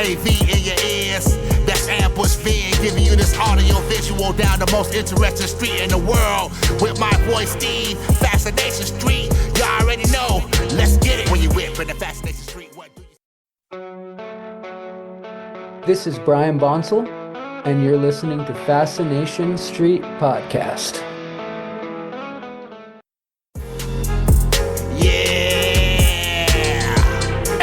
AV in your ears, that's Ambush Being, giving you this audio visual down the most interesting street in the world. With my boy Steve, Fascination Street, you already know, let's get it. When you whip in the Fascination Street, what do you... This is Brian Bonsall, and you're listening to Fascination Street Podcast.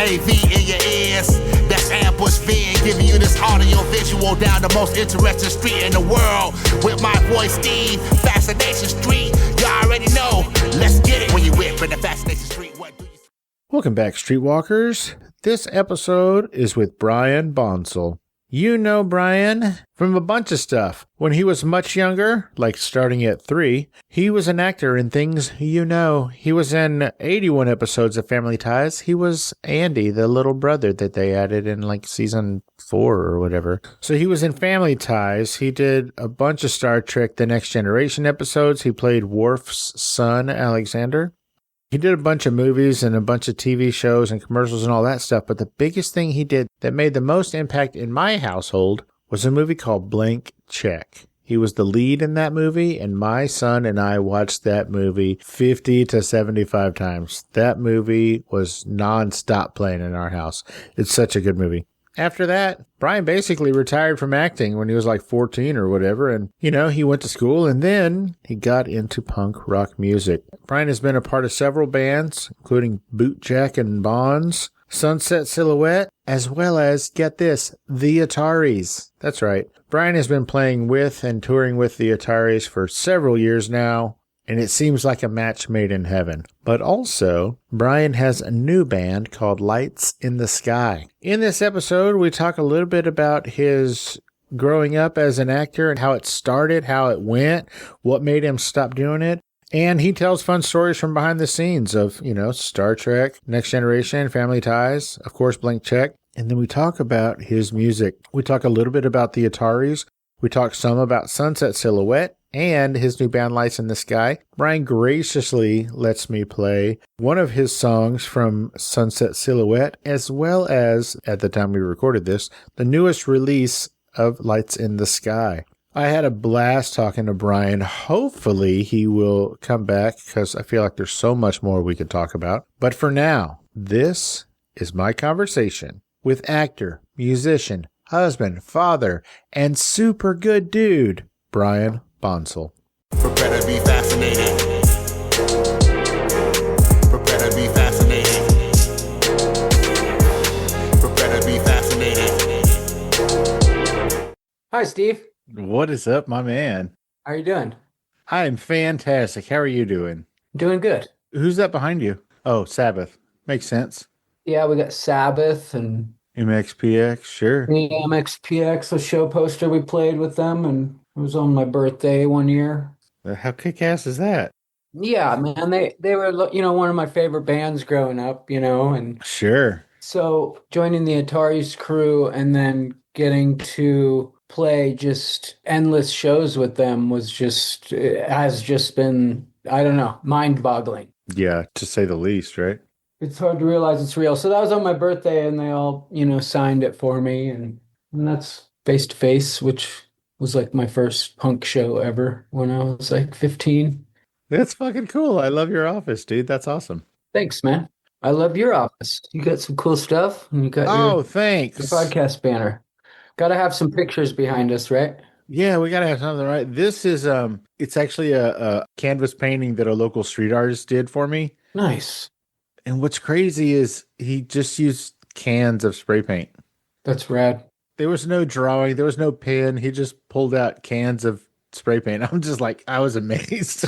AV in your ears, that's Ambush Being, giving you this audio visual down the most interesting street in the world. With my boy Steve, Fascination Street, you already know, let's get it. When you whip in the Fascination Street, what do you... Welcome back, Streetwalkers. This episode is with Brian Bonsall. You know Brian from a bunch of stuff. When he was much younger, like starting at 3, he was an actor in things you know. He was in 81 episodes of Family Ties. He was Andy, the little brother that they added in like season 4 or whatever. So he was in Family Ties. He did a bunch of Star Trek The Next Generation episodes. He played Worf's son, Alexander. He did a bunch of movies and a bunch of TV shows and commercials and all that stuff, but the biggest thing he did that made the most impact in my household was a movie called Blank Check. He was the lead in that movie, and my son and I watched that movie 50 to 75 times. That movie was nonstop playing in our house. It's such a good movie. After that, Brian basically retired from acting when he was like 14 or whatever. And, you know, he went to school and then he got into punk rock music. Brian has been a part of several bands, including Bootjack Bons, Sunset Silhouette, as well as, get this, the Ataris. That's right. Brian has been playing with and touring with the Ataris for several years now, and it seems like a match made in heaven. But also, Brian has a new band called Lights in the Sky. In this episode, we talk a little bit about his growing up as an actor and how it started, how it went, what made him stop doing it. And he tells fun stories from behind the scenes of, you know, Star Trek, Next Generation, Family Ties, of course, Blank Check. And then we talk about his music. We talk a little bit about the Ataris. We talk some about Sunset Silhouette and his new band Lights in the Sky. Brian graciously lets me play one of his songs from Sunset Silhouette, as well as, at the time we recorded this, the newest release of Lights in the Sky. I had a blast talking to Brian. Hopefully he will come back because I feel like there's so much more we could talk about. But for now, this is my conversation with actor, musician, husband, father, and super good dude, Brian Bonsall. Prepare to be fascinated. Prepare to be fascinated. Prepare to be fascinated. Hi, Steve. What is up, my man? How are you doing? I am fantastic. How are you doing? Doing good. Who's that behind you? Oh, Sabbath. Makes sense. Yeah, we got Sabbath and MXPX, sure. MXPX, a show poster we played with them, and it was on my birthday one year. How kick-ass is that? Yeah, man, they were, you know, one of my favorite bands growing up, you know, and Sure. so joining the Ataris crew and then getting to play just endless shows with them has just been, I don't know, mind-boggling. Yeah, to say the least, right? It's hard to realize it's real. So that was on my birthday, and they all, you know, signed it for me, and that's Face to Face, which was like my first punk show ever when I was like 15. That's fucking cool. I love your office, dude. That's awesome. Thanks, man. I love your office. You got some cool stuff, and you got thanks. your podcast banner. Got to have some pictures behind us, right? Yeah, we got to have something, right? This is, it's actually a canvas painting that a local street artist did for me. Nice. And what's crazy is he just used cans of spray paint. That's rad. There was no drawing. There was no pen. He just pulled out cans of spray paint. I'm just like, I was amazed.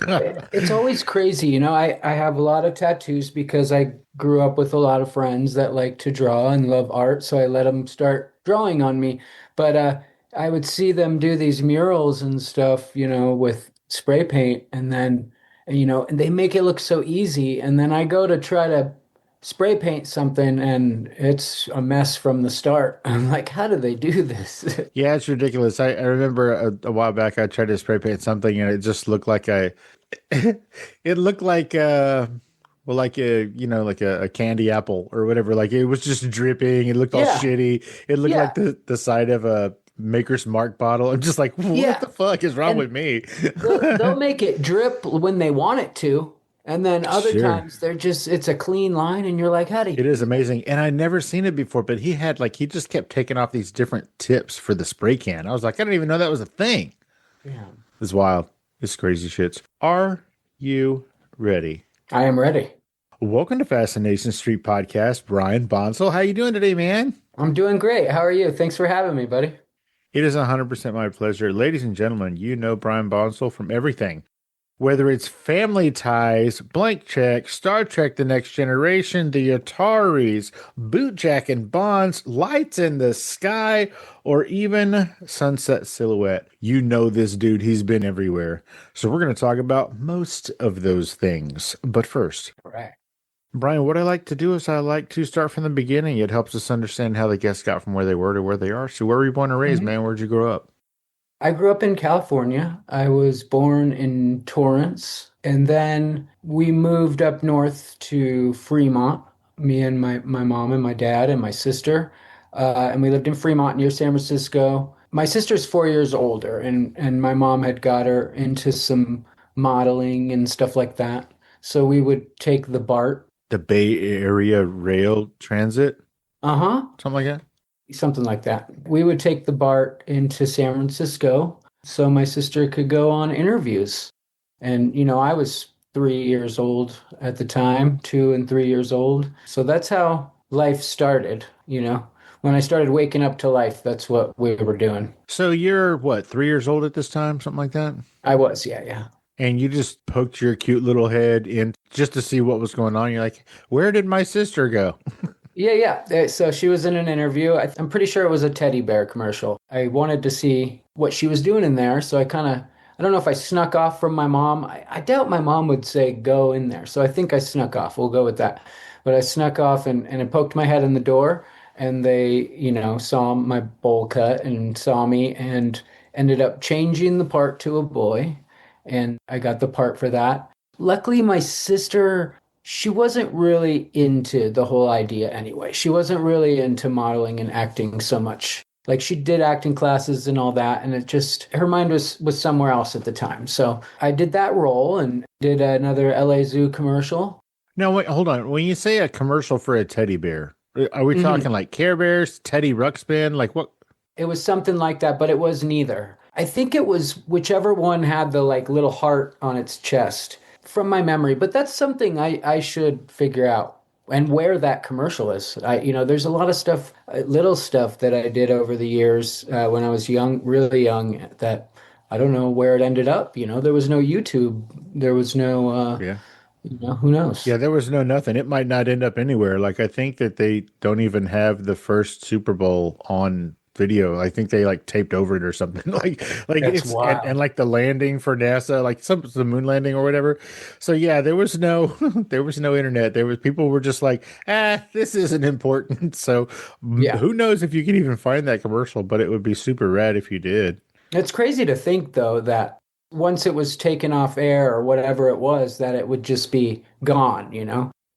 It's always crazy. You know, I have a lot of tattoos because I grew up with a lot of friends that like to draw and love art. So I let them start drawing on me. But I would see them do these murals and stuff, you know, with spray paint. And then, you know, and they make it look so easy. And then I go to try to spray paint something and it's a mess from the start. I'm like, how do they do this? Yeah, it's ridiculous. I remember a while back I tried to spray paint something and it just looked like it looked like Well, like a candy apple or whatever. Like it was just dripping. It looked all Yeah, shitty. It looked like yeah, the side of a Maker's Mark bottle. I'm just like, what yeah. the fuck is wrong And with me? they'll make it drip when they want it to, and then other Sure. times it's a clean line, and you're like, how do you It is do that? amazing. And I'd never seen it before, but he just kept taking off these different tips for the spray can. I was like, I didn't even know that was a thing. Yeah, It's wild. It's crazy shits. Are you ready? I am ready. Welcome to Fascination Street Podcast, Brian Bonsall. How you doing today, man? I'm doing great. How are you? Thanks for having me, buddy. It is 100% my pleasure. Ladies and gentlemen, you know Brian Bonsall from everything. Whether it's Family Ties, Blank Check, Star Trek The Next Generation, The Ataris, Bootjack Bons, Lights in the Sky, or even Sunset Silhouette. You know this dude. He's been everywhere. So we're going to talk about most of those things. But first, All right. Brian, what I like to do is I like to start from the beginning. It helps us understand how the guests got from where they were to where they are. So where were you born and raised, man? Where'd you grow up? I grew up in California. I was born in Torrance, and then we moved up north to Fremont, me and my mom and my dad and my sister. And we lived in Fremont near San Francisco. My sister's 4 years older, and my mom had got her into some modeling and stuff like that. So we would take the BART. The Bay Area Rail Transit, Uh-huh. something like that. Something like that. We would take the BART into San Francisco so my sister could go on interviews. And, I was 3 years old at the time, 2 and 3 years old. So that's how life started. When I started waking up to life, that's what we were doing. So you're what, 3 years old at this time, something like that? I was, yeah, yeah. And you just poked your cute little head in just to see what was going on. You're like, where did my sister go? Yeah, yeah. So she was in an interview. I'm pretty sure it was a teddy bear commercial. I wanted to see what she was doing in there. So I don't know if I snuck off from my mom. I doubt my mom would say go in there. So I think I snuck off. We'll go with that. But I snuck off and I poked my head in the door, and they, saw my bowl cut and saw me and ended up changing the part to a boy. And I got the part for that. Luckily, my sister, she wasn't really into the whole idea anyway. She wasn't really into modeling and acting so much. Like, she did acting classes and all that, and her mind was somewhere else at the time. So I did that role and did another LA Zoo commercial. Now, wait, hold on. When you say a commercial for a teddy bear, are we talking like Care Bears, Teddy Ruxpin? Like what? It was something like that, but it was neither. I think it was whichever one had the like little heart on its chest from my memory, but that's something I should figure out and where that commercial is. There's a lot of stuff, little stuff that I did over the years when I was young, really young, that I don't know where it ended up. There was no YouTube. There was no, Yeah. who knows? Yeah, there was no nothing. It might not end up anywhere. Like, I think that they don't even have the first Super Bowl on video. I think they like taped over it or something. like That's it's wild. and like the landing for NASA, like the moon landing or whatever. So yeah, there was no there was no internet. People were just like, this isn't important. So Yeah. who knows if you can even find that commercial, but it would be super rad if you did. It's crazy to think, though, that once it was taken off air or whatever it was, that it would just be gone.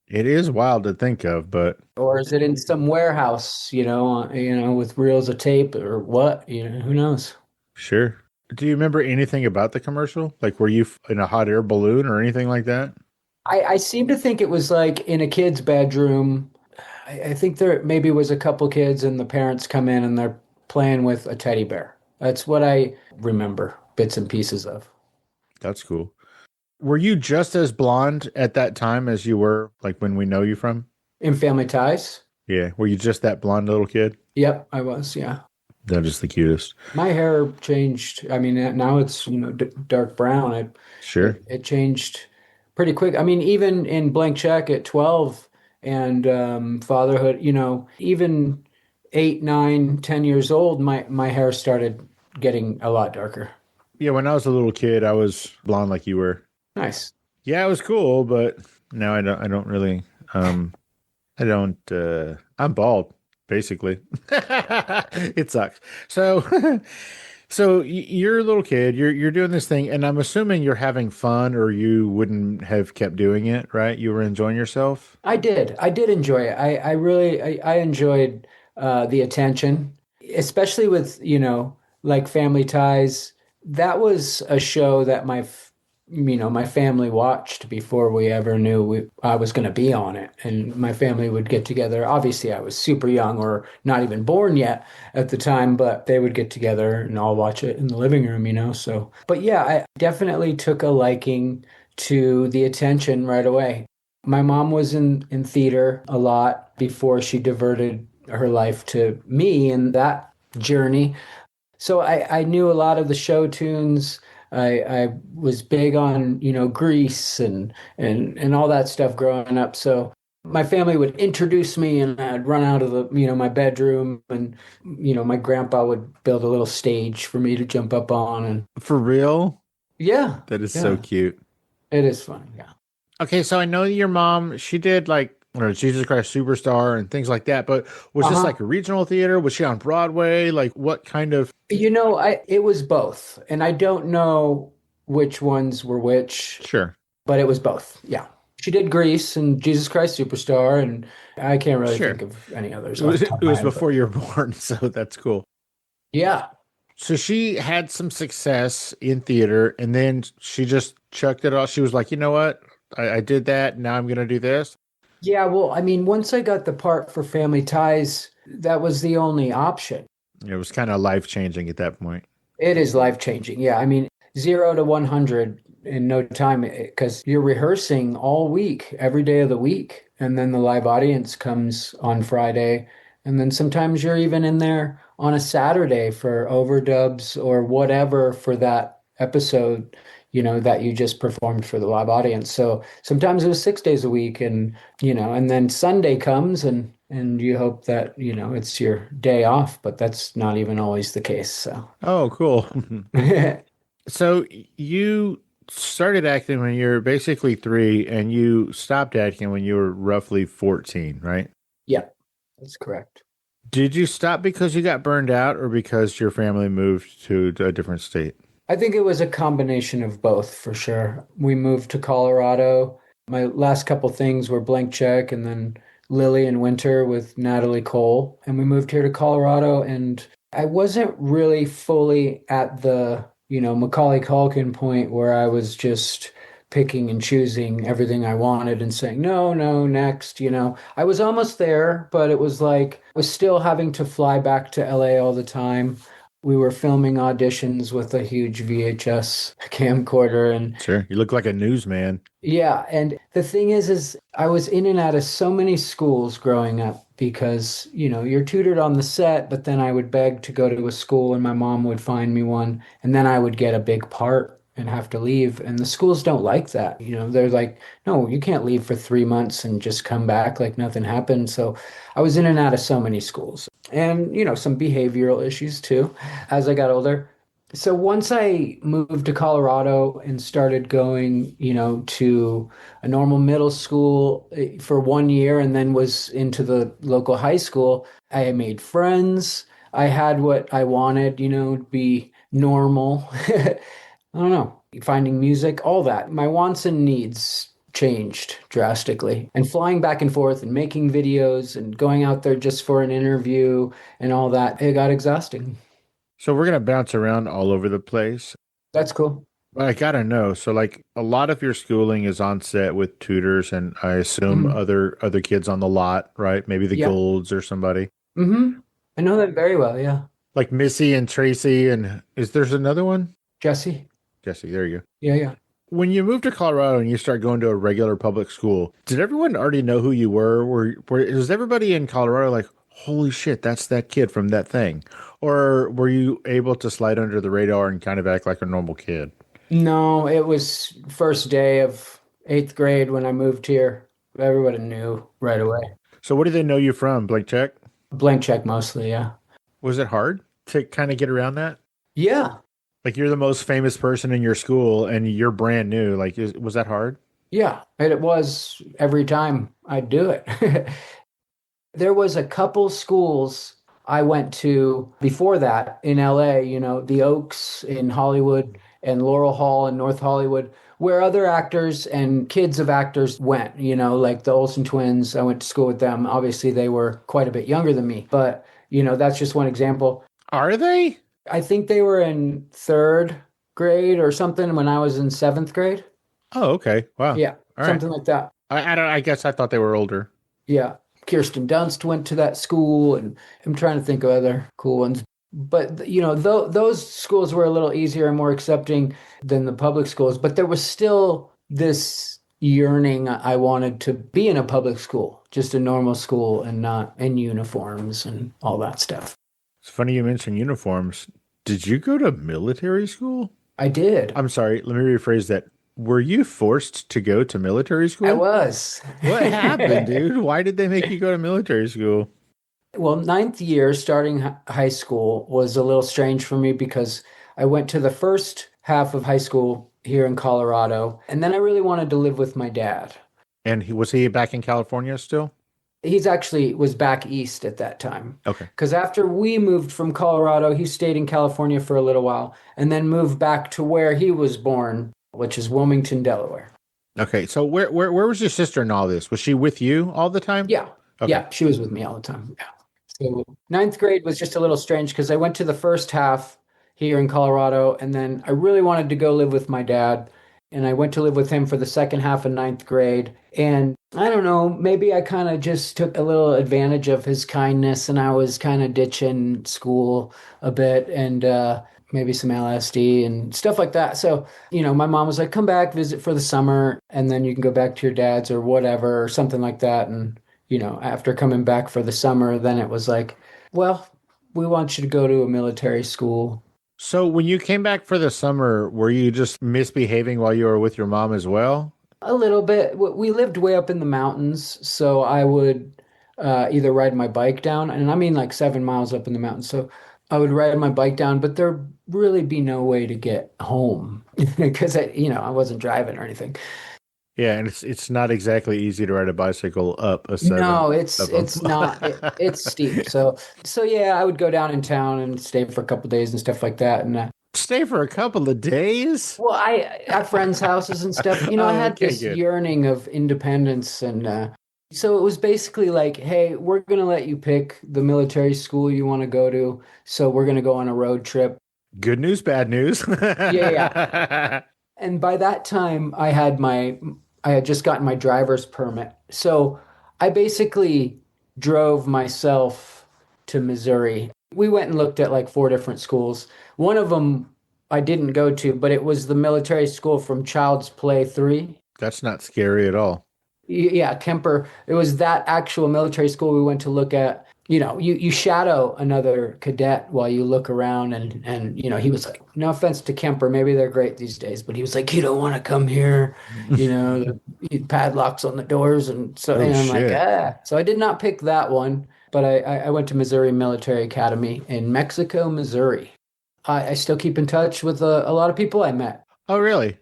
It is wild to think of, but Or is it in some warehouse, with reels of tape or what? Who knows? sure. Do you remember anything about the commercial? Like, were you in a hot air balloon or anything like that? I seem to think it was like in a kid's bedroom. I think there maybe was a couple kids and the parents come in and they're playing with a teddy bear. That's what I remember bits and pieces of. That's cool. Were you just as blonde at that time as you were like when we know you from? In Family Ties? Yeah. Were you just that blonde little kid? Yep, I was, yeah. That is the cutest. My hair changed. I mean, now it's, dark brown. Sure. It changed pretty quick. I mean, even in Blank Check at 12 and fatherhood, even 8, 9, 10 years old, my hair started getting a lot darker. Yeah. When I was a little kid, I was blonde like you were. Nice. Yeah, it was cool, but now I don't really, I'm bald, basically. It sucks. So So you're a little kid, you're doing this thing, and I'm assuming you're having fun, or you wouldn't have kept doing it, right? You were enjoying yourself. I did enjoy it. I really, I enjoyed the attention, especially with, like Family Ties. That was a show that my family watched before we ever knew I was going to be on it. And my family would get together. Obviously, I was super young or not even born yet at the time, but they would get together and all watch it in the living room. So, but yeah, I definitely took a liking to the attention right away. My mom was in theater a lot before she diverted her life to me in that journey. So I knew a lot of the show tunes. I was big on, Grease and all that stuff growing up. So my family would introduce me and I'd run out of my bedroom and, my grandpa would build a little stage for me to jump up on. And For real? yeah, That is so yeah, cute. it is fun. Yeah. Okay, so I know your mom, she did like, Jesus Christ Superstar and things like that, but was this Uh-huh. like a regional theater? Was she on Broadway? Like what kind of? It was both, and I don't know which ones were which, Sure, but it was both. Yeah. She did Grease and Jesus Christ Superstar, and I can't really sure. think of any others It off was, the it top of my was head, but before you were born, so that's cool. yeah. So she had some success in theater, and then she just chucked it all. She was like, you know what? I did that. Now I'm going to do this. Yeah, well, I mean, once I got the part for Family Ties, that was the only option. It was kind of life changing at that point. It is life changing. Yeah, I mean, 0 to 100 in no time because you're rehearsing all week, every day of the week, and then the live audience comes on Friday, and then sometimes you're even in there on a Saturday for overdubs or whatever for that episode, that you just performed for the live audience. So sometimes it was 6 days a week, and then Sunday comes and you hope that, it's your day off, but that's not even always the case. So Oh, cool. So you started acting when you were basically 3, and you stopped acting when you were roughly 14, right? yeah, that's correct. Did you stop because you got burned out or because your family moved to a different state? I think it was a combination of both for sure. We moved to Colorado. My last couple things were Blank Check and then Lily and Winter with Natalie Cole. And we moved here to Colorado, and I wasn't really fully at the, Macaulay Culkin point where I was just picking and choosing everything I wanted and saying, no, no, next, I was almost there, but it was like I was still having to fly back to LA all the time. We were filming auditions with a huge VHS camcorder, and Sure. You look like a newsman. yeah, and the thing is I was in and out of so many schools growing up because, you're tutored on the set, but then I would beg to go to a school and my mom would find me one, and then I would get a big part and have to leave. And the schools don't like that. They're like, no, you can't leave for 3 months and just come back like nothing happened. So I was in and out of so many schools and, some behavioral issues too as I got older. So once I moved to Colorado and started going, to a normal middle school for 1 year and then was into the local high school, I made friends. I had what I wanted, to be normal. I don't know, finding music, all that. My wants and needs changed drastically. And flying back and forth and making videos and going out there just for an interview and all that, it got exhausting. So we're going to bounce around all over the place. That's cool. But I got to know. So like a lot of your schooling is on set with tutors and I assume Hmm. other kids on the lot, right? Maybe the Yeah. Golds or somebody. I know that very well. Yeah. Like Missy and Tracy and there's another one? Jesse. Jesse, there you go. Yeah. Yeah. When you moved to Colorado and you start going to a regular public school, did everyone already know who you were? Was everybody in Colorado like, holy shit, that's that kid from that thing? Or were you able to slide under the radar and kind of act like a normal kid? No, it was first day of 8th grade when I moved here. Everybody knew right away. So what do they know you from? Blank check? Blank check mostly. Yeah. Was it hard to kind of get around that? Yeah. Like you're the most famous person in your school and you're brand new. Like, was that hard? Yeah. And it was every time I'd do it. There was a couple schools I went to, before that, in LA, the Oaks in Hollywood and Laurel Hall in North Hollywood, where other actors and kids of actors went, like the Olsen twins. I went to school with them. Obviously, they were quite a bit younger than me, but, that's just one example. Are they? I think they were in third grade or something when I was in seventh grade. Oh, okay. Wow. Yeah, All something right. like that. I guess I thought they were older. Yeah. Kirsten Dunst went to that school, and I'm trying to think of other cool ones. But, those schools were a little easier and more accepting than the public schools. But there was still this yearning. I wanted to be in a public school, just a normal school and not in uniforms and all that stuff. It's funny you mentioned uniforms. Did you go to military school? I did. I'm sorry. Let me rephrase that. Were you forced to go to military school? I was. What happened, dude? Why did they make you go to military school? Well, ninth year, starting high school, was a little strange for me because I went to the first half of high school here in Colorado, and then I really wanted to live with my dad. And was he back in California still? He's actually was back east at that time. Okay. Because after we moved from Colorado, he stayed in California for a little while and then moved back to where he was born, which is Wilmington, Delaware. Okay. So where was your sister in all this? Was she with you all the time? Yeah. Okay. Yeah, she was with me all the time. Yeah. So ninth grade was just a little strange because I went to the first half here in Colorado, and then I really wanted to go live with my dad. And I went to live with him for the second half of ninth grade. And I don't know, maybe I kind of just took a little advantage of his kindness, and I was kind of ditching school a bit and maybe some LSD and stuff like that. So, my mom was like, come back, visit for the summer, and then you can go back to your dad's or whatever, or something like that. And, after coming back for the summer, then it was like, well, we want you to go to a military school. So when you came back for the summer, were you just misbehaving while you were with your mom as well? A little bit. We lived way up in the mountains, so I would either ride my bike down, and I mean like 7 miles up in the mountains. So I would ride my bike down, but there'd really be no way to get home because I wasn't driving or anything. Yeah, and it's not exactly easy to ride a bicycle up a seven. No, it's not. It's steep. So yeah, I would go down in town and stay for a couple of days and stuff like that. And stay for a couple of days? Well, I at friends' houses and stuff. I had this yearning of independence, and so it was basically like, hey, we're gonna let you pick the military school you want to go to. So we're gonna go on a road trip. Good news, bad news. Yeah. And by that time, I had just gotten my driver's permit. So I basically drove myself to Missouri. We went and looked at like 4 different schools. One of them I didn't go to, but it was the military school from Child's Play 3. That's not scary at all. Yeah, Kemper. It was that actual military school we went to look at. You shadow another cadet while you look around, and he was like, no offense to Kemper, maybe they're great these days, but he was like, you don't want to come here, the padlocks on the doors, and so and I'm like, So I did not pick that one, but I went to Missouri Military Academy in Mexico, Missouri. I still keep in touch with a lot of people I met. Oh, really?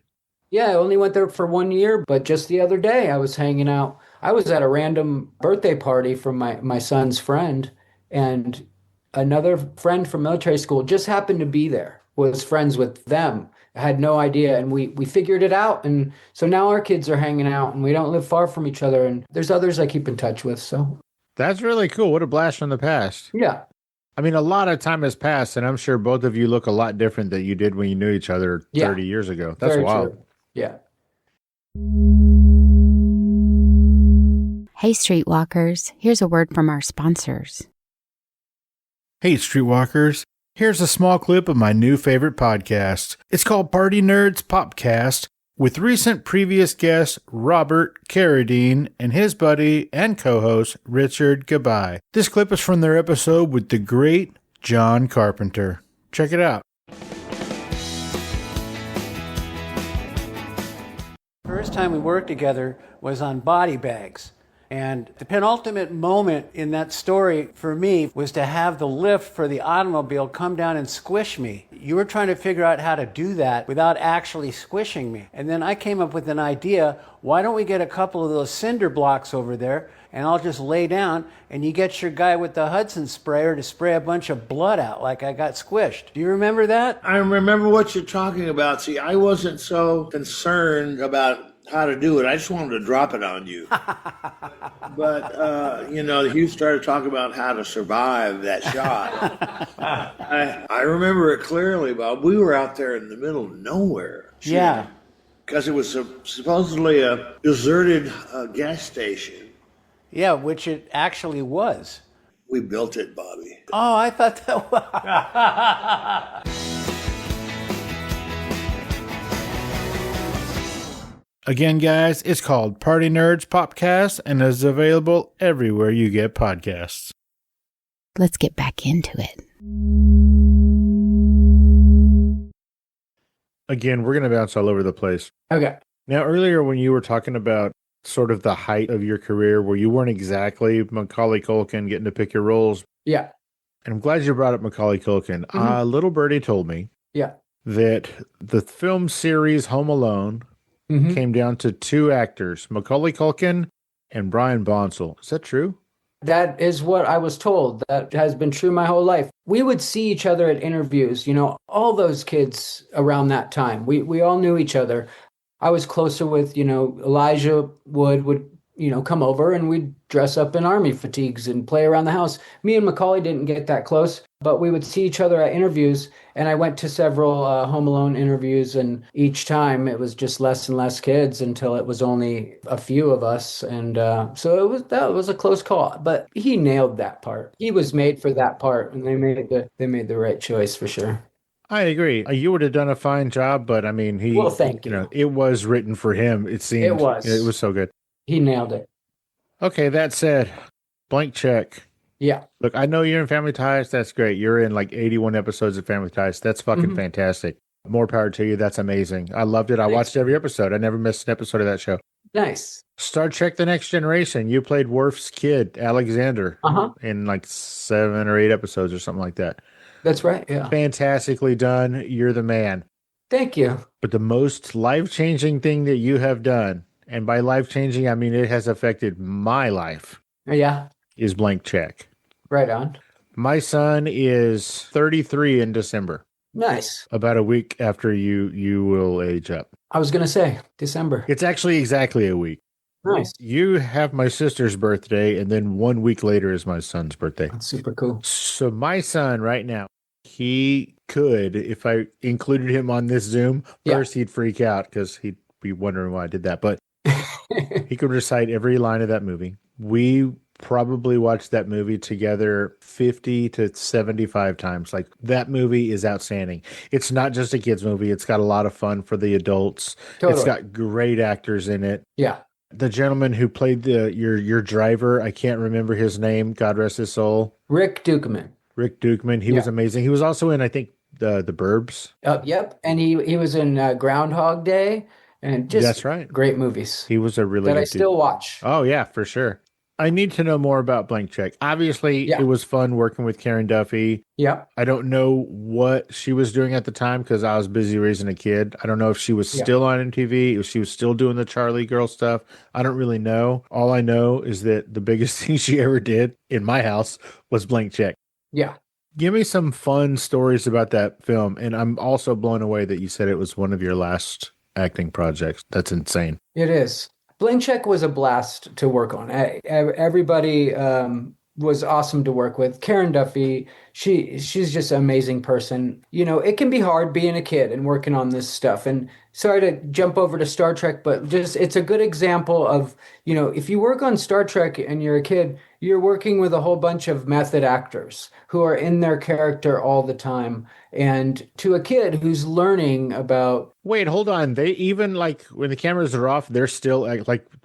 Yeah, I only went there for 1 year, but just the other day I was hanging out. I was at a random birthday party from my son's friend, and another friend from military school just happened to be there, was friends with them. I had no idea, and we figured it out, and so now our kids are hanging out, and we don't live far from each other, and there's others I keep in touch with, so. That's really cool. What a blast from the past. Yeah. I mean, a lot of time has passed, and I'm sure both of you look a lot different than you did when you knew each other 30 years ago. That's very wild. True. Yeah. Hey, Streetwalkers, here's a word from our sponsors. Hey, Streetwalkers, here's a small clip of my new favorite podcast. It's called Party Nerds Popcast, with recent previous guest Robert Carradine and his buddy and co-host Richard Gabai. This clip is from their episode with the great John Carpenter. Check it out. First time we worked together was on body bags. And the penultimate moment in that story for me was to have the lift for the automobile come down and squish me. you were trying to figure out how to do that without actually squishing me. And then I came up with an idea. Why don't we get a couple of those cinder blocks over there, and I'll just lay down, and you get your guy with the Hudson sprayer to spray a bunch of blood out like I got squished. Do you remember that? I remember what you're talking about. See, I wasn't so concerned about how to do it. I just wanted to drop it on you. But, you started talking about how to survive that shot. I remember it clearly, Bob. We were out there in the middle of nowhere. Yeah. Because it was supposedly a deserted gas station. Yeah, which it actually was. We built it, Bobby. Oh, I thought that was... Again, guys, it's called Party Nerds Popcast and is available everywhere you get podcasts. Let's get back into it. Again, we're going to bounce all over the place. Okay. Now, earlier when you were talking about sort of the height of your career where you weren't exactly Macaulay Culkin getting to pick your roles. Yeah. And I'm glad you brought up Macaulay Culkin. Mm-hmm. Little Birdie told me that the film series Home Alone came down to two actors, Macaulay Culkin and Brian Bonsall. Is that true? That is what I was told. That has been true my whole life. We would see each other at interviews, all those kids around that time. We all knew each other. I was closer with, Elijah would, come over and we'd dress up in army fatigues and play around the house. Me and Macaulay didn't get that close, but we would see each other at interviews. And I went to several Home Alone interviews, and each time it was just less and less kids until it was only a few of us. And so that was a close call. But he nailed that part. He was made for that part, and they made the right choice for sure. I agree. You would have done a fine job, but I mean, thank you. It was written for him. It seemed it was so good. He nailed it. Okay, that said, blank check. Yeah. Look, I know you're in Family Ties. That's great. You're in like 81 episodes of Family Ties. That's fucking fantastic. More power to you. That's amazing. I loved it. I watched every episode. I never missed an episode of that show. Nice. Star Trek The Next Generation. You played Worf's kid, Alexander, in like 7 or 8 episodes or something like that. That's right, yeah. Fantastically done. You're the man. Thank you. But the most life-changing thing that you have done, and by life-changing, I mean it has affected my life. Yeah. Is blank check. Right on. My son is 33 in December. Nice. About a week after you will age up. I was going to say December. It's actually exactly a week. Nice. You have my sister's birthday, and then 1 week later is my son's birthday. That's super cool. So my son right now, he could, if I included him on this Zoom, first he'd freak out because he'd be wondering why I did that. But he could recite every line of that movie. We probably watched that movie together 50 to 75 times. Like, that movie is outstanding. It's not just a kid's movie. It's got a lot of fun for the adults. Totally. It's got great actors in it. Yeah. The gentleman who played your driver, I can't remember his name. God rest his soul. Rick Dukeman. He was amazing. He was also in, I think, the Burbs. Yep. And he was in Groundhog Day. And just that's right. Great movies. He was a really good that I still watch. Oh, yeah, for sure. I need to know more about Blank Check. Obviously, it was fun working with Karen Duffy. Yeah. I don't know what she was doing at the time because I was busy raising a kid. I don't know if she was still on MTV, if she was still doing the Charlie Girl stuff. I don't really know. All I know is that the biggest thing she ever did in my house was Blank Check. Yeah. Give me some fun stories about that film. And I'm also blown away that you said it was one of your last acting projects. That's insane. It is. Blank Check was a blast to work on. Everybody was awesome to work with. Karen Duffy, she's just an amazing person. It can be hard being a kid and working on this stuff. And sorry to jump over to Star Trek, but just it's a good example of, if you work on Star Trek and you're a kid, you're working with a whole bunch of method actors who are in their character all the time. And to a kid who's learning about... Wait, hold on. They even, when the cameras are off, they're still,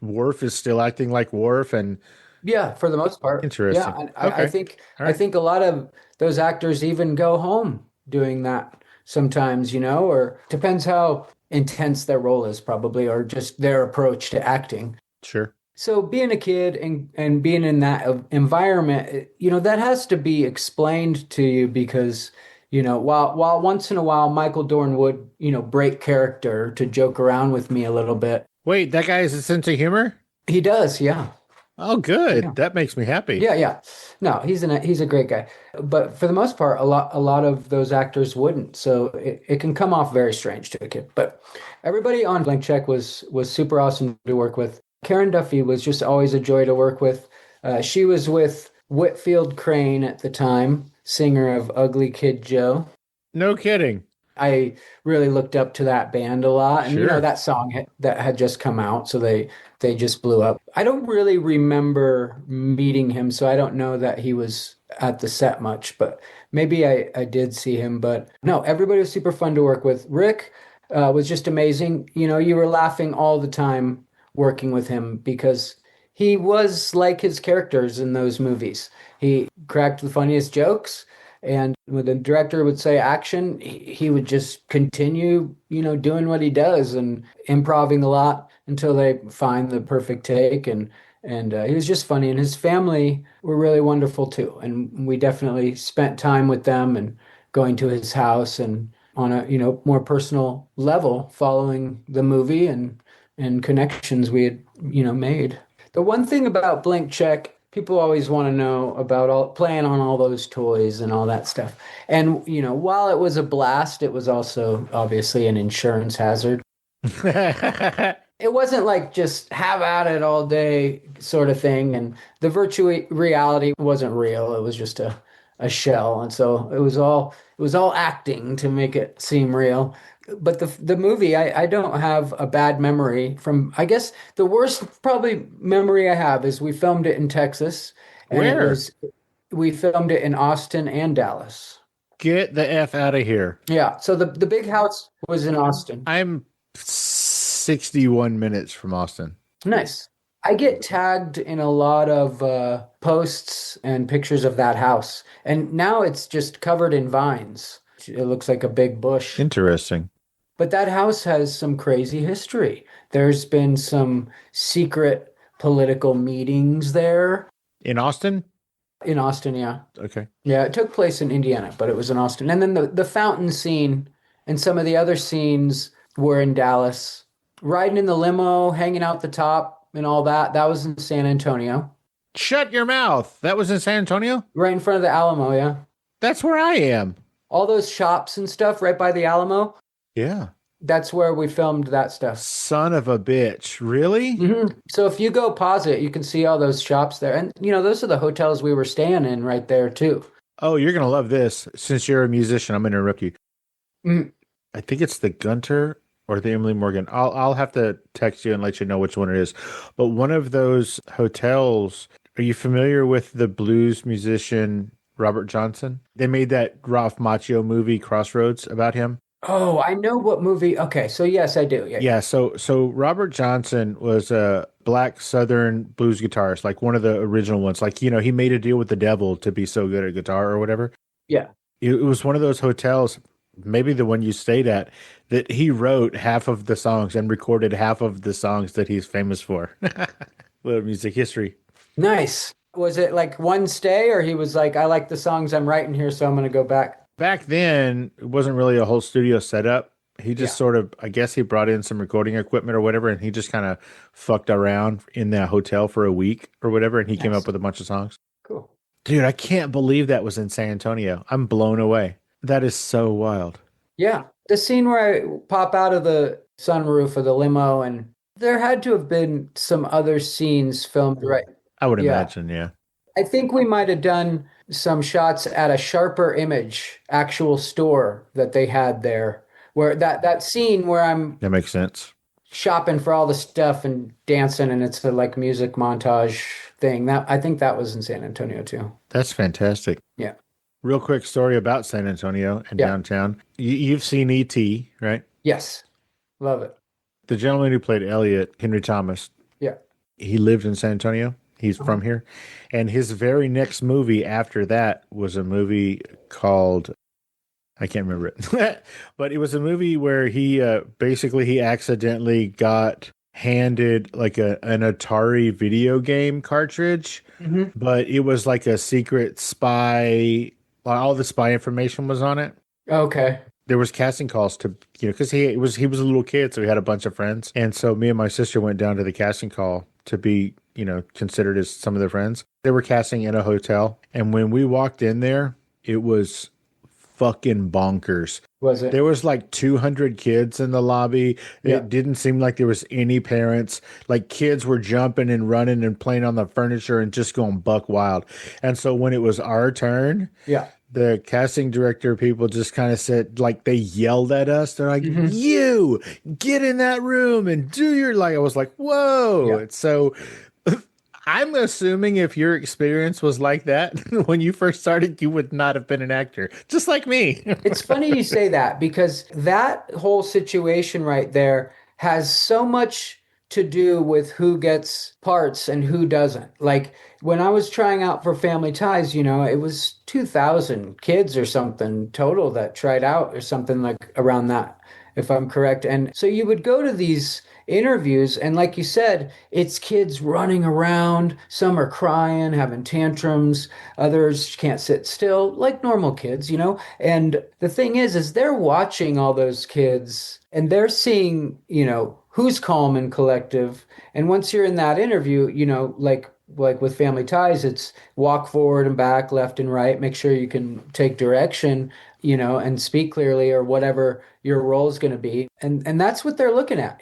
Worf is still acting like Worf and... Yeah, for the most part. Interesting. Yeah, okay. I think a lot of those actors even go home doing that sometimes, or depends how intense their role is probably, or just their approach to acting. Sure. So being a kid and being in that environment, that has to be explained to you because, while once in a while Michael Dorn would, break character to joke around with me a little bit. Wait, that guy has a sense of humor? He does, yeah. Oh, good. Yeah. That makes me happy. Yeah, yeah. No, he's a great guy. But for the most part, a lot of those actors wouldn't. So it can come off very strange to a kid. But everybody on Blank Check was super awesome to work with. Karen Duffy was just always a joy to work with. She was with Whitfield Crane at the time, singer of Ugly Kid Joe. No kidding. I really looked up to that band a lot, and Sure. that song that had just come out, so they just blew up. I don't really remember meeting him, so I don't know that he was at the set much, but maybe I did see him. But no, everybody was super fun to work with. Rick was just amazing. You were laughing all the time working with him because he was like his characters in those movies. He cracked the funniest jokes. And when the director would say action, he would just continue, doing what he does and improvising a lot until they find the perfect take. And he was just funny. And his family were really wonderful too. And we definitely spent time with them and going to his house and on a, more personal level, following the movie and connections we had, made. The one thing about Blank Check, people always want to know about playing on all those toys and all that stuff. And, while it was a blast, it was also obviously an insurance hazard. It wasn't like just have at it all day sort of thing. And the virtual reality wasn't real. It was just a shell. And so it was all acting to make it seem real. But the movie, I don't have a bad memory from. I guess the worst probably memory I have is we filmed it in Texas. And Where? We filmed it in Austin and Dallas. Get the F out of here. Yeah. So the big house was in Austin. I'm 61 minutes from Austin. Nice. I get tagged in a lot of posts and pictures of that house. And now it's just covered in vines. It looks like a big bush. Interesting. But that house has some crazy history. There's been some secret political meetings there. In Austin? In Austin, yeah. Okay. Yeah, it took place in Indiana, but it was in Austin. And then the fountain scene and some of the other scenes were in Dallas. Riding in the limo, hanging out the top and all that, that was in San Antonio. Shut your mouth. That was in San Antonio? Right in front of the Alamo, yeah. That's where I am. All those shops and stuff right by the Alamo, Yeah. that's where we filmed that stuff. Son of a bitch. Really? Mm-hmm. So if you go pause it, you can see all those shops there. And, those are the hotels we were staying in right there, too. Oh, you're going to love this. Since you're a musician, I'm going to interrupt you. Mm. I think it's the Gunter or the Emily Morgan. I'll have to text you and let you know which one it is. But one of those hotels, are you familiar with the blues musician Robert Johnson? They made that Ralph Macchio movie, Crossroads, about him. Oh, I know what movie. Okay, so yes, I do. Yeah. Yeah, so Robert Johnson was a black Southern blues guitarist, like one of the original ones. Like, he made a deal with the devil to be so good at guitar or whatever. Yeah. It was one of those hotels, maybe the one you stayed at, that he wrote half of the songs and recorded half of the songs that he's famous for. Little music history. Nice. Was it like one stay, or he was like, I like the songs I'm writing here, so I'm going to go back? Back then, it wasn't really a whole studio setup. He just sort of, I guess he brought in some recording equipment or whatever, and he just kind of fucked around in that hotel for a week or whatever, and he came up with a bunch of songs. Cool. Dude, I can't believe that was in San Antonio. I'm blown away. That is so wild. Yeah. The scene where I pop out of the sunroof of the limo, and there had to have been some other scenes filmed right. I would Yeah. imagine, yeah. I think we might have done some shots at a Sharper Image actual store that they had there, where that scene where I'm That makes sense. shopping for all the stuff and dancing, and it's the like music montage thing. That I think that was in San Antonio too. That's fantastic. Yeah. Real quick story about San Antonio and Yeah. downtown. You've seen E.T., right? Yes. Love it. The gentleman who played Elliot, Henry Thomas, Yeah. he lived in San Antonio. He's from here. And his very next movie after that was a movie called, I can't remember it, but it was a movie where he he accidentally got handed like an Atari video game cartridge, but it was like a secret spy all the spy information was on it. Okay. There was casting calls to, because he was a little kid, so he had a bunch of friends. And so me and my sister went down to the casting call to be, considered as some of their friends. They were casting in a hotel. And when we walked in there, it was fucking bonkers. Was it? There was like 200 kids in the lobby. Yeah. It didn't seem like there was any parents. Like kids were jumping and running and playing on the furniture and just going buck wild. And so when it was our turn, Yeah. the casting director people just kind of said, like, they yelled at us. They're like, you get in that room and do your, like, I was like, whoa. Yeah. So I'm assuming if your experience was like that when you first started, you would not have been an actor, just like me. It's funny you say that because that whole situation right there has so much to do with who gets parts and who doesn't. Like when I was trying out for Family Ties, it was 2,000 kids or something total that tried out or something like around that, if I'm correct. And so you would go to these interviews and like you said, it's kids running around. Some are crying, having tantrums. Others can't sit still like normal kids, And the thing is they're watching all those kids and they're seeing, who's calm and collective. And once you're in that interview, like with Family Ties, it's walk forward and back, left and right, make sure you can take direction, and speak clearly or whatever your role is going to be. And that's what they're looking at,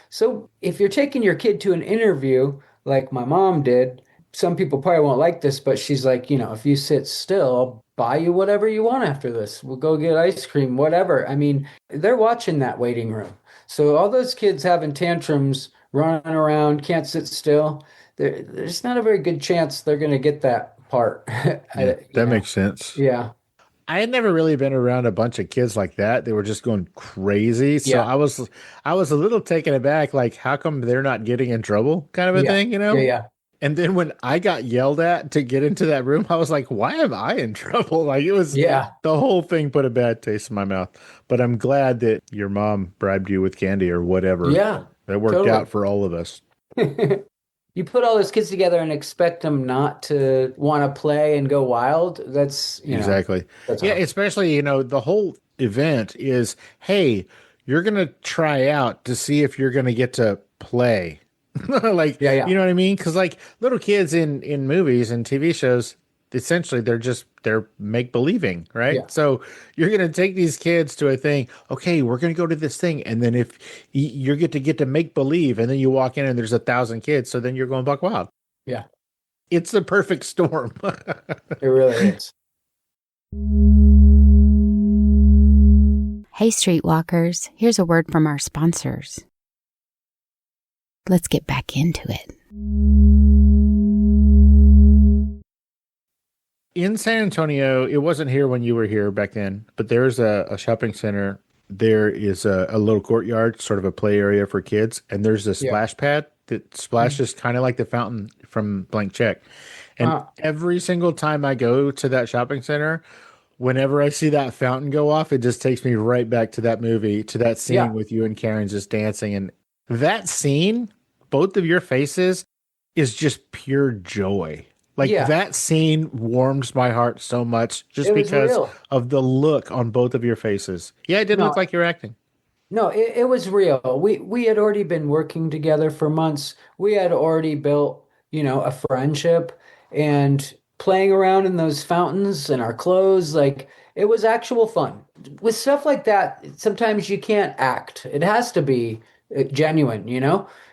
So if you're taking your kid to an interview like my mom did, some people probably won't like this, but she's like, if you sit still, I'll buy you whatever you want after this. We'll go get ice cream, whatever. I mean, they're watching that waiting room. So all those kids having tantrums, running around, can't sit still, there's not a very good chance they're going to get that part. That makes sense. Yeah. I had never really been around a bunch of kids like that. They were just going crazy. So I was a little taken aback, like, how come they're not getting in trouble kind of a thing, Yeah. And then when I got yelled at to get into that room, I was like, why am I in trouble? Like it was, the whole thing put a bad taste in my mouth. But I'm glad that your mom bribed you with candy or whatever. Yeah. It worked out for all of us. You put all those kids together and expect them not to want to play and go wild. That's, exactly. That's yeah. hard. Especially, the whole event is, hey, you're going to try out to see if you're going to get to play. Like, you know what I mean? Because like little kids in movies and TV shows, essentially they're make-believing, right? Yeah. So you're going to take these kids to a thing. Okay, we're going to go to this thing. And then if you get to make-believe and then you walk in and there's 1,000 kids. So then you're going buck wild. Yeah. It's the perfect storm. It really is. Hey, streetwalkers, here's a word from our sponsors. Let's get back into it. In San Antonio, it wasn't here when you were here back then, but there's a shopping center. There is a little courtyard, sort of a play area for kids, and there's a splash pad that splashes kind of like the fountain from Blank Check. And every single time I go to that shopping center, whenever I see that fountain go off, it just takes me right back to that movie, to that scene with you and Karen just dancing. And that scene, both of your faces, is just pure joy. Like that scene warms my heart so much just because of the look on both of your faces. Yeah, it didn't look like you're acting. No, it was real. We had already been working together for months. We had already built, a friendship and playing around in those fountains and our clothes. Like it was actual fun. With stuff like that, sometimes you can't act. It has to be genuine,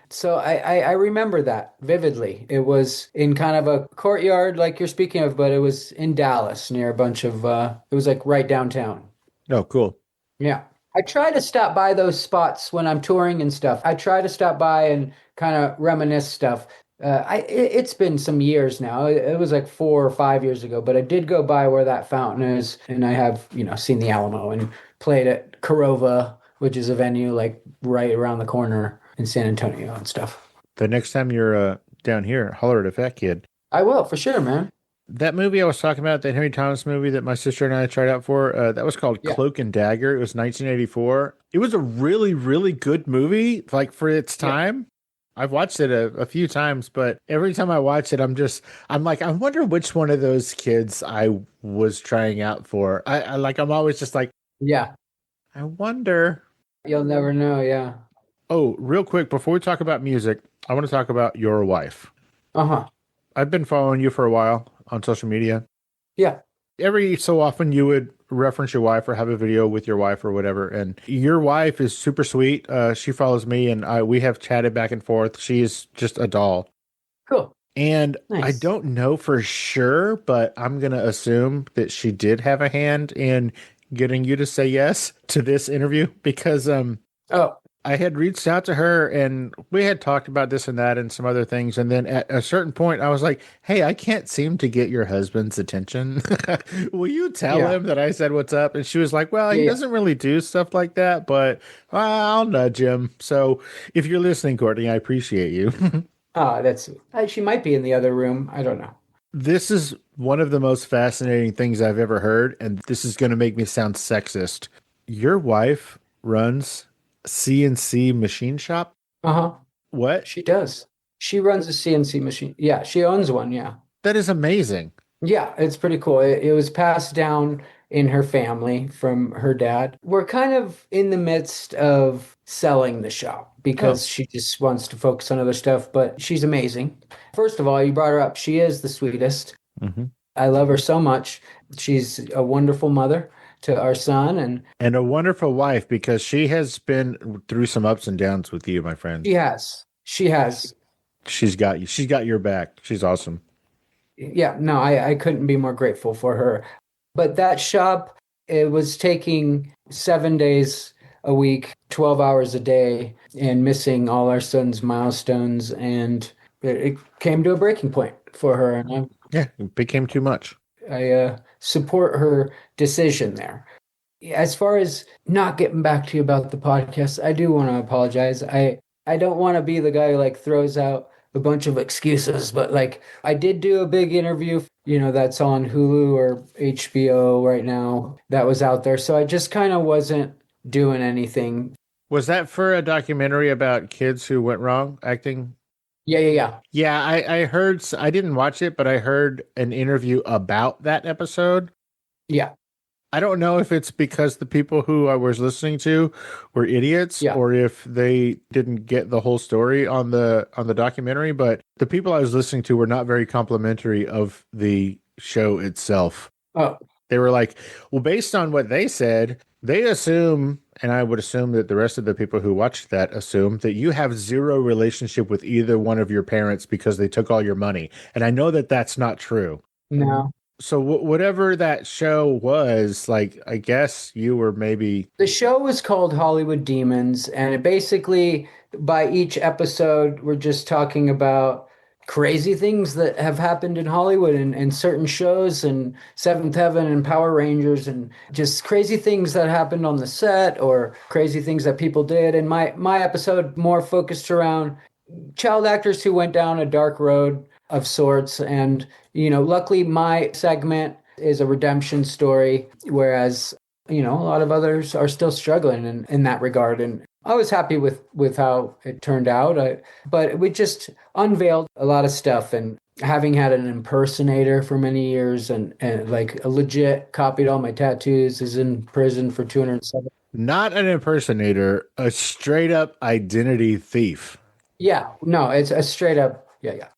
So I remember that vividly. It was in kind of a courtyard like you're speaking of, but it was in Dallas near a bunch of, it was like right downtown. Oh, cool. Yeah. I try to stop by those spots when I'm touring and stuff. I try to stop by and kind of reminisce stuff. It's been some years now. It was like 4 or 5 years ago, but I did go by where that fountain is, and I have, seen the Alamo and played at Corova, which is a venue like right around the corner in San Antonio and stuff. The next time you're down here, holler at a fat kid. I will, for sure, man. That movie I was talking about, that Henry Thomas movie that my sister and I tried out for, that was called Cloak and Dagger. It was 1984. It was a really, really good movie, like for its time. I've watched it a few times, but every time I watch it, I'm like, I wonder which one of those kids I was trying out for. I'm always just like, Yeah. I wonder. You'll never know. Yeah. Oh, real quick, before we talk about music, I want to talk about your wife. Uh-huh. I've been following you for a while on social media. Yeah. Every so often you would reference your wife or have a video with your wife or whatever. And your wife is super sweet. She follows me and we have chatted back and forth. She is just a doll. Cool. And Nice. I don't know for sure, but I'm going to assume that she did have a hand in getting you to say yes to this interview because I had reached out to her and we had talked about this and that and some other things. And then at a certain point, I was like, hey, I can't seem to get your husband's attention. Will you tell him that I said what's up? And she was like, well, he doesn't really do stuff like that, but I'll nudge him. So if you're listening, Courtney, I appreciate you. That's she might be in the other room. I don't know. This is one of the most fascinating things I've ever heard. And this is going to make me sound sexist. Your wife runs CNC machine shop? Uh-huh. What? She does. She runs a CNC machine. Yeah, she owns one, yeah. That is amazing. Yeah, it's pretty cool. It was passed down in her family from her dad. We're kind of in the midst of selling the shop because she just wants to focus on other stuff, but she's amazing. First of all, you brought her up. She is the sweetest. Mm-hmm. I love her so much. She's a wonderful mother to our son and a wonderful wife because she has been through some ups and downs with you, my friend. She has. She's got you. She's got your back. She's awesome. Yeah, no, I couldn't be more grateful for her. But that shop, it was taking 7 days a week, 12 hours a day, and missing all our son's milestones. And it came to a breaking point for her. And it became too much. I support her decision there. As far as not getting back to you about the podcast, I do want to apologize. I don't want to be the guy who throws out a bunch of excuses, but I did do a big interview, that's on Hulu or HBO right now that was out there. So I just kind of wasn't doing anything. Was that for a documentary about kids who went wrong acting? Yeah. Yeah, I heard, I didn't watch it, but I heard an interview about that episode. Yeah. I don't know if it's because the people who I was listening to were idiots or if they didn't get the whole story on the documentary, but the people I was listening to were not very complimentary of the show itself. Oh. They were like, well, based on what they said, they assume, and I would assume that the rest of the people who watched that assume that you have zero relationship with either one of your parents because they took all your money. And I know that that's not true. No. So whatever that show was, I guess you were maybe... The show was called Hollywood Demons, and it basically, by each episode, we're just talking about crazy things that have happened in Hollywood and certain shows and Seventh Heaven and Power Rangers and just crazy things that happened on the set or crazy things that people did. And my episode more focused around child actors who went down a dark road of sorts. And, luckily my segment is a redemption story, whereas, a lot of others are still struggling in that regard. And I was happy with how it turned out, but we just unveiled a lot of stuff. And having had an impersonator for many years and a legit copied all my tattoos, is in prison for 207. Not an impersonator, a straight up identity thief. Yeah, no, it's a straight up, yeah.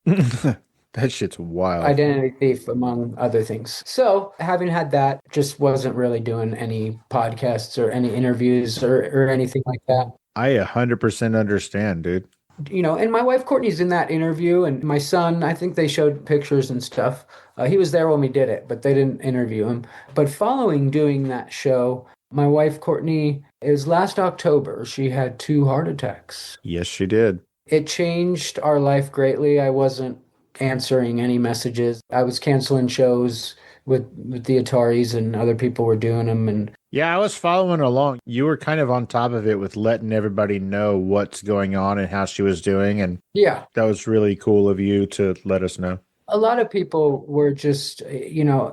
That shit's wild. Identity thief, among other things. So, having had that, just wasn't really doing any podcasts or any interviews or anything like that. I 100% understand, dude. And my wife Courtney's in that interview, and my son, I think they showed pictures and stuff. He was there when we did it, but they didn't interview him. But following doing that show, my wife Courtney, is last October, she had 2 heart attacks. Yes, she did. It changed our life greatly. I wasn't answering any messages. I was canceling shows with the Ataris, and other people were doing them. And yeah, I was following along. You were kind of on top of it with letting everybody know what's going on and how she was doing. And yeah, that was really cool of you to let us know. A lot of people were just, you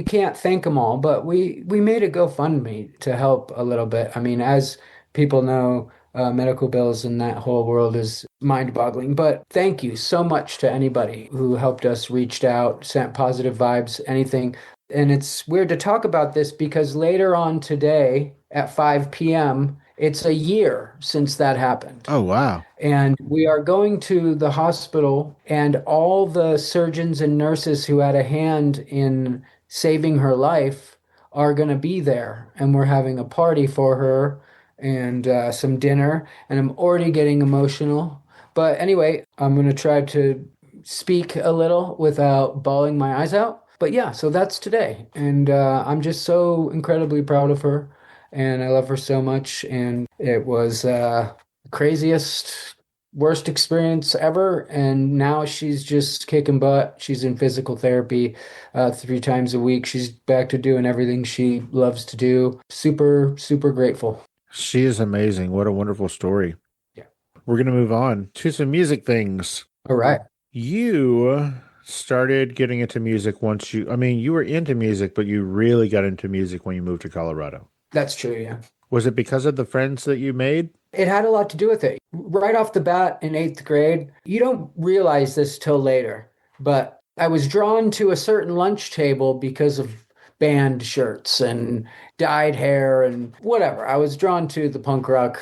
can't thank them all, but we made a GoFundMe to help a little bit. I mean, as people know, medical bills and that whole world is mind-boggling. But thank you so much to anybody who helped us, reached out, sent positive vibes, anything. And it's weird to talk about this because later on today at 5 p.m., it's a year since that happened. Oh, wow. And we are going to the hospital, and all the surgeons and nurses who had a hand in saving her life are going to be there. And we're having a party for her and some dinner. And I'm already getting emotional. But anyway, I'm going to try to speak a little without bawling my eyes out. But yeah, so that's today. And I'm just so incredibly proud of her. And I love her so much. And it was the craziest, worst experience ever. And now she's just kicking butt. She's in physical therapy 3 times a week. She's back to doing everything she loves to do. Super, super grateful. She is amazing. What a wonderful story. Yeah. We're going to move on to some music things. All right. You started getting into music you were into music, but you really got into music when you moved to Colorado. That's true, yeah. Was it because of the friends that you made? It had a lot to do with it. Right off the bat in 8th grade, you don't realize this till later, but I was drawn to a certain lunch table because of band shirts and dyed hair and whatever. I was drawn to the punk rock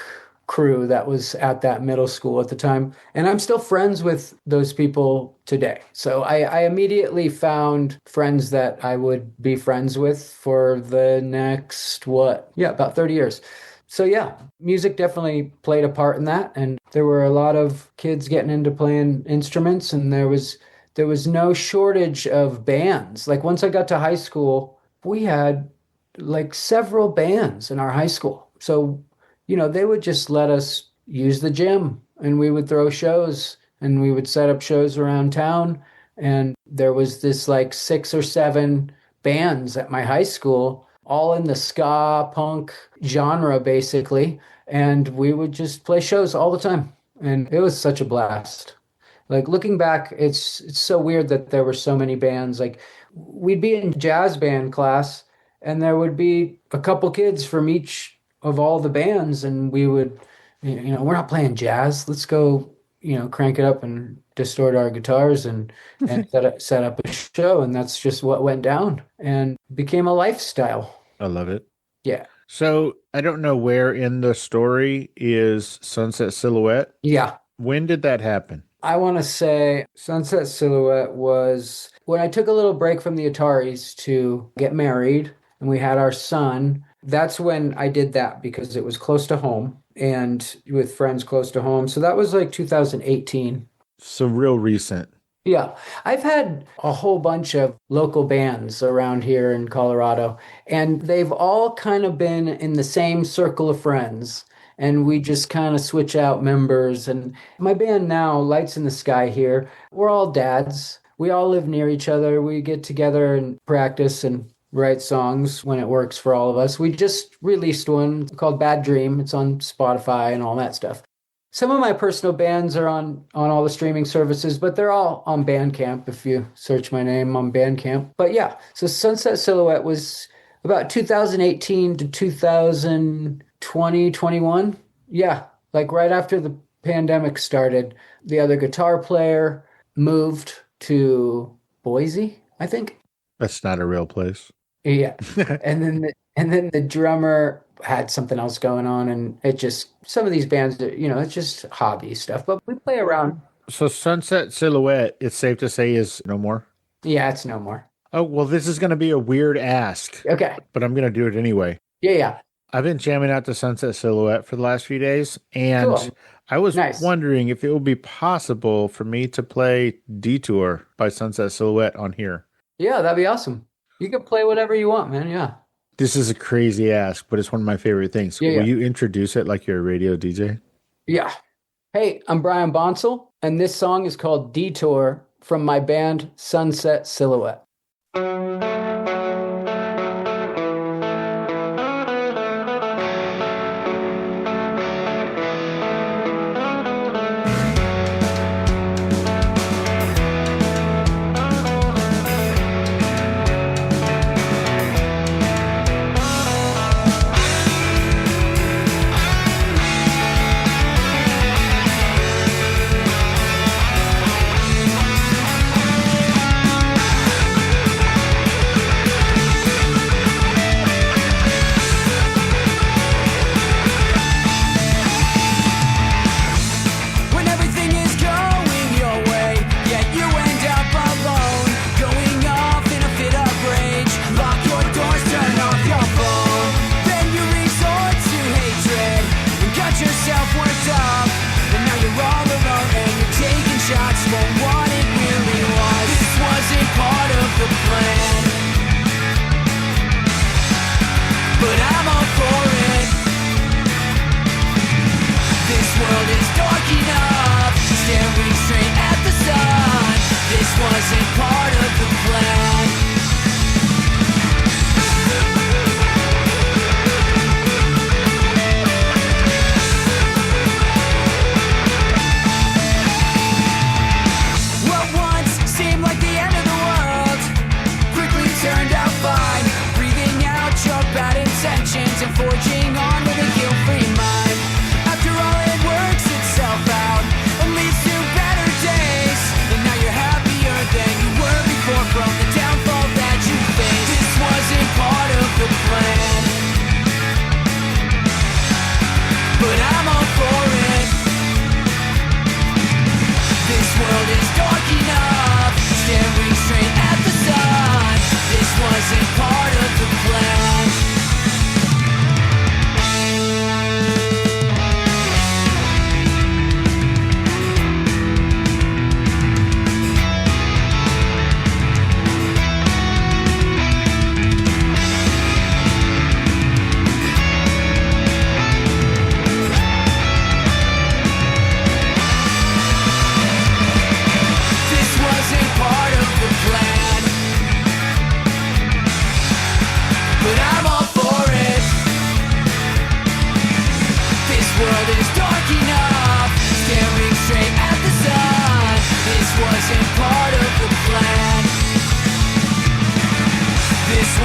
crew that was at that middle school at the time. And I'm still friends with those people today. So I immediately found friends that I would be friends with for the next, about 30 years. So yeah, music definitely played a part in that. And there were a lot of kids getting into playing instruments, and there was no shortage of bands. Like once I got to high school, we had like several bands in our high school. So they would just let us use the gym, and we would throw shows, and we would set up shows around town. And there was this like 6 or 7 bands at my high school, all in the ska punk genre, basically. And we would just play shows all the time. And it was such a blast. Like looking back, it's so weird that there were so many bands. Like we'd be in jazz band class, and there would be a couple kids from each of all the bands, and we would, we're not playing jazz. Let's go, crank it up and distort our guitars and set up a show. And that's just what went down and became a lifestyle. I love it. Yeah. So I don't know where in the story is Sunset Silhouette. Yeah. When did that happen? I want to say Sunset Silhouette was when I took a little break from the Ataris to get married, and we had our son. That's when I did that because it was close to home and with friends close to home. So that was like 2018. So real recent. Yeah. I've had a whole bunch of local bands around here in Colorado, and they've all kind of been in the same circle of friends. And we just kind of switch out members. And my band now, Lights in the Sky here, we're all dads. We all live near each other. We get together and practice and write songs when it works for all of us. We just released one called Bad Dream. It's on Spotify and all that stuff. Some of my personal bands are on all the streaming services, but they're all on Bandcamp if you search my name on Bandcamp. But yeah, so Sunset Silhouette was about 2018 to 2020, 21. Yeah, like right after the pandemic started. The other guitar player moved to Boise, I think. That's not a real place. Yeah. and then the drummer had something else going on, and it just, some of these bands, it's just hobby stuff, but we play around. So Sunset Silhouette, it's safe to say, is no more? Yeah, it's no more. Oh, well, this is going to be a weird ask. Okay. But I'm going to do it anyway. Yeah. I've been jamming out to Sunset Silhouette for the last few days, and Cool. I was Nice. wondering if it would be possible for me to play Detour by Sunset Silhouette on here. Yeah, that'd be awesome. You can play whatever you want, man. Yeah. This is a crazy ask, but it's one of my favorite things. Yeah, Will you introduce it like you're a radio DJ? Yeah. Hey, I'm Brian Bonsall, and this song is called Detour from my band Sunset Silhouette.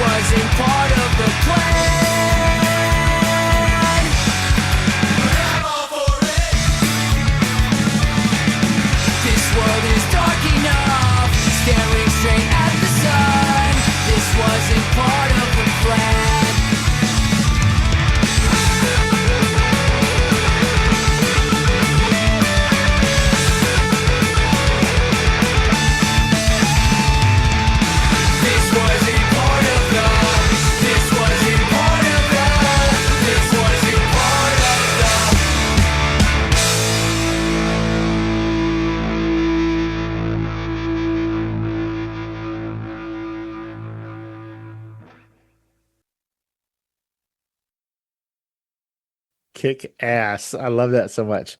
wasn't part of the plan. But I'm all for it. This world is dark enough, staring straight at the sun. This wasn't part of the plan. Kick ass. I love that so much.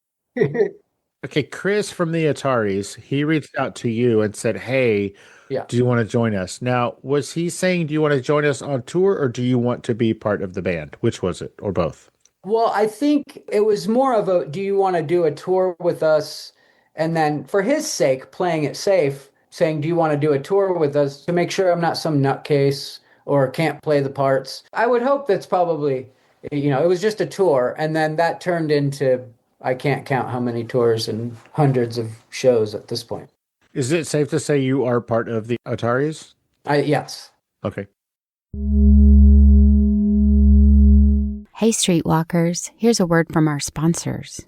Okay, Chris from the Ataris, he reached out to you and said, hey, Yeah. do you want to join us? Now, was he saying, do you want to join us on tour or do you want to be part of the band? Which was it, or both? Well, I think it was more of a, do you want to do a tour with us? And then for his sake, playing it safe, saying, do you want to do a tour with us to make sure I'm not some nutcase or can't play the parts? I would hope that's probably, it was just a tour. And then that turned into, I can't count how many tours and hundreds of shows at this point. Is it safe to say you are part of the Ataris? Yes. Okay. Hey, Streetwalkers, here's a word from our sponsors.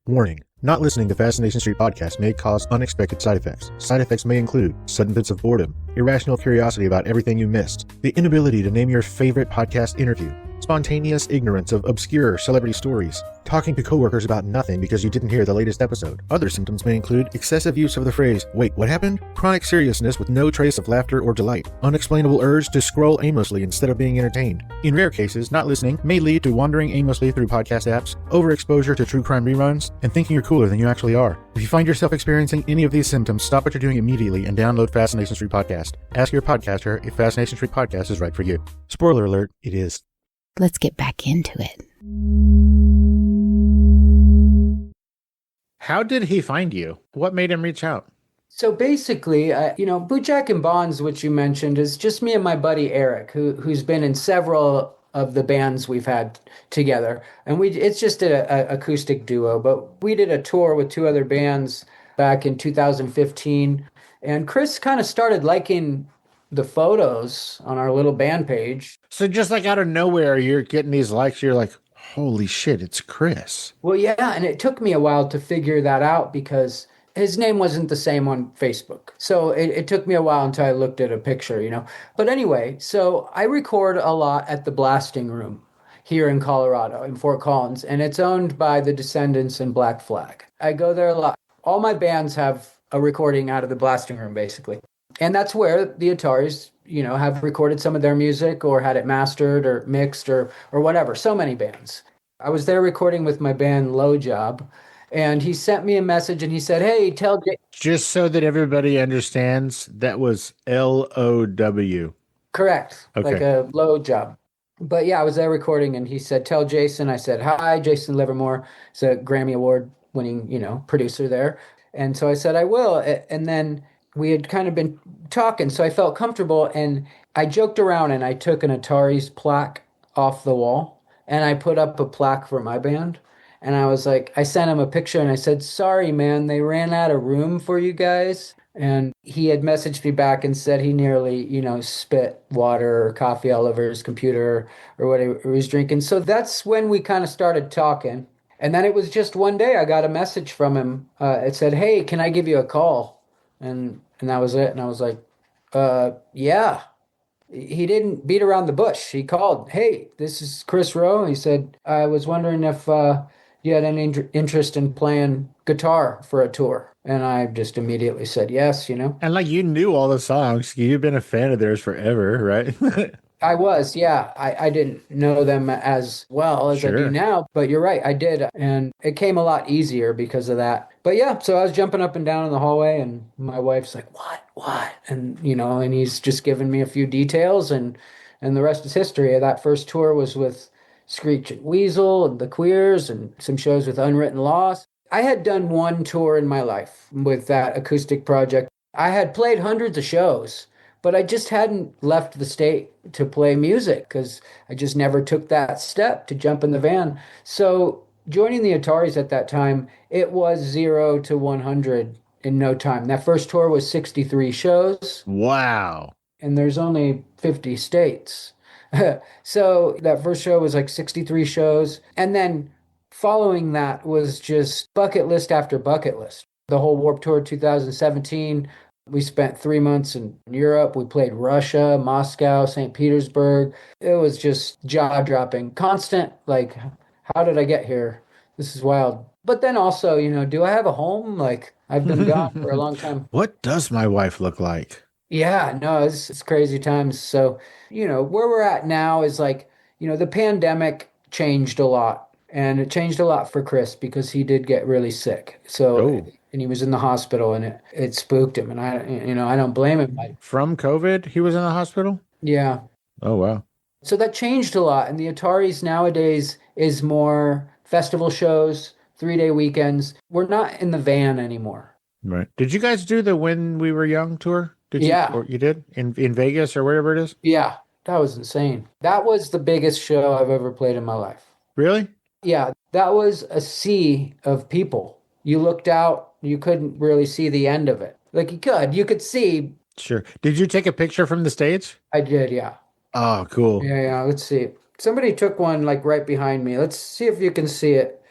Warning. Not listening to Fascination Street podcast may cause unexpected side effects. Side effects may include sudden fits of boredom, irrational curiosity about everything you missed, the inability to name your favorite podcast interview, spontaneous ignorance of obscure celebrity stories, talking to coworkers about nothing because you didn't hear the latest episode. Other symptoms may include excessive use of the phrase, wait, what happened? Chronic seriousness with no trace of laughter or delight, unexplainable urge to scroll aimlessly instead of being entertained. In rare cases, not listening may lead to wandering aimlessly through podcast apps, overexposure to true crime reruns, and thinking you're cooler than you actually are. If you find yourself experiencing any of these symptoms, stop what you're doing immediately and download Fascination Street Podcast. Ask your podcaster if Fascination Street Podcast is right for you. Spoiler alert, it is. Let's get back into it. How did he find you? What made him reach out? So basically, Bootjack Bons, which you mentioned, is just me and my buddy Eric, who's been in several of the bands we've had together. And it's just an acoustic duo, but we did a tour with two other bands back in 2015. And Chris kind of started liking the photos on our little band page. So just like out of nowhere, you're getting these likes. You're like, holy shit, it's Chris. Well, yeah, and it took me a while to figure that out because his name wasn't the same on Facebook. So it took me a while until I looked at a picture, But anyway, so I record a lot at the Blasting Room here in Colorado, in Fort Collins, and it's owned by the Descendants and Black Flag. I go there a lot. All my bands have a recording out of the Blasting Room, basically. And that's where the Ataris, have recorded some of their music or had it mastered or mixed or whatever. So many bands. I was there recording with my band Low Job, and he sent me a message and he said, hey, tell Jay. Just so that everybody understands, that was LOW. Correct. Okay. Like a low job. But yeah, I was there recording and he said, tell Jason. I said, hi, Jason Livermore. He's a Grammy Award winning, producer there. And so I said, I will. And then we had kind of been talking, so I felt comfortable, and I joked around and I took an Atari's plaque off the wall and I put up a plaque for my band. And I was like, I sent him a picture and I said, sorry, man, they ran out of room for you guys. And he had messaged me back and said he nearly, spit water or coffee all over his computer or whatever he was drinking. So that's when we kind of started talking. And then it was just one day I got a message from him. It said, hey, can I give you a call? And that was it. And I was like, yeah. He didn't beat around the bush. He called, hey, this is Chris Rowe. He said, I was wondering if you had any interest in playing guitar for a tour. And I just immediately said yes, And like you knew all the songs. You've been a fan of theirs forever, right? I was, yeah. I didn't know them as well as I do now, but you're right, I did. And it came a lot easier because of that. But yeah, so I was jumping up and down in the hallway and my wife's like, what? And, and he's just giving me a few details and the rest is history. That first tour was with Screech and Weasel and the Queers and some shows with Unwritten Laws. I had done one tour in my life with that acoustic project. I had played hundreds of shows but I just hadn't left the state to play music because I just never took that step to jump in the van. So joining the Ataris at that time, it was 0 to 100 in no time. That first tour was 63 shows. Wow. And there's only 50 states. So that first show was like 63 shows. And then following that was just bucket list after bucket list. The whole Warped Tour 2017, we spent 3 months in Europe. We played Russia, Moscow, St. Petersburg. It was just jaw-dropping, constant, like, how did I get here? This is wild. But then also, do I have a home? Like, I've been gone for a long time. What does my wife look like? Yeah, no, it's crazy times. So, where we're at now is like, the pandemic changed a lot. And it changed a lot for Chris because he did get really sick. So, and he was in the hospital and it spooked him. And I don't blame him. From COVID, he was in the hospital? Yeah. Oh, wow. So that changed a lot. And the Ataris nowadays is more festival shows, 3-day weekends. We're not in the van anymore. Right. Did you guys do the When We Were Young tour? Did you? Yeah. Or you did? In Vegas or wherever it is? Yeah. That was insane. That was the biggest show I've ever played in my life. Really? Yeah. That was a sea of people. You looked out, you couldn't really see the end of it. Like you could see. Sure. Did you take a picture from the stage? I did, yeah. Oh, cool. Yeah. Let's see. Somebody took one like right behind me. Let's see if you can see it.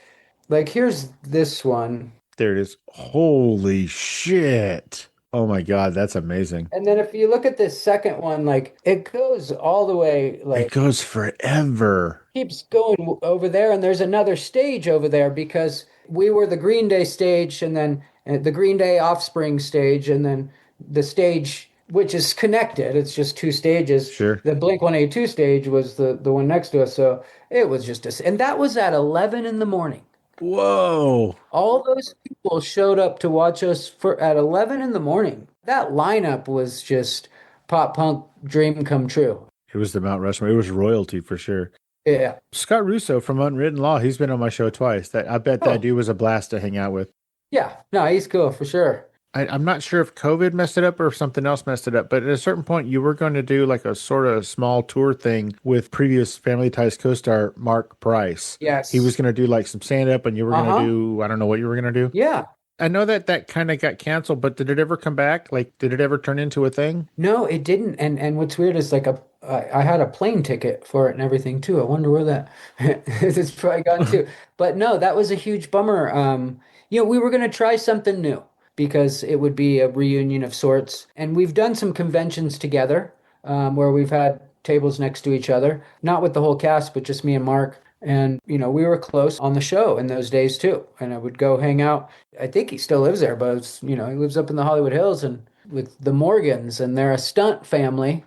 Like here's this one. There it is. Holy shit. Oh my God, that's amazing. And then if you look at this second one, like it goes all the way, like it goes forever. Keeps going over there, and there's another stage over there because we were the Green Day stage, and then the Green Day Offspring stage, and then the stage which is connected. It's just 2 stages. Sure. The Blink-182 stage was the one next to us, so it was just and that was at 11 in the morning. Whoa. All those people showed up to watch us at 11 in the morning. That lineup was just pop punk dream come true. It was the Mount Rushmore. It was royalty for sure. Yeah. Scott Russo from Unwritten Law, he's been on my show twice. I bet that dude was a blast to hang out with. Yeah. No, he's cool for sure. I'm not sure if COVID messed it up or if something else messed it up, but at a certain point you were going to do like a sort of small tour thing with previous Family Ties co-star Mark Price. Yes. He was going to do like some stand-up and you were going to do, I don't know what you were going to do. Yeah. I know that kind of got canceled, but did it ever come back? Like, did it ever turn into a thing? No, it didn't. And what's weird is like I had a plane ticket for it and everything too. I wonder where that it's probably gone to. But no, that was a huge bummer. We were going to try something new because it would be a reunion of sorts. And we've done some conventions together where we've had tables next to each other, not with the whole cast, but just me and Mark. And, we were close on the show in those days too. And I would go hang out. I think he still lives there, but it's, he lives up in the Hollywood Hills and with the Morgans, and they're a stunt family,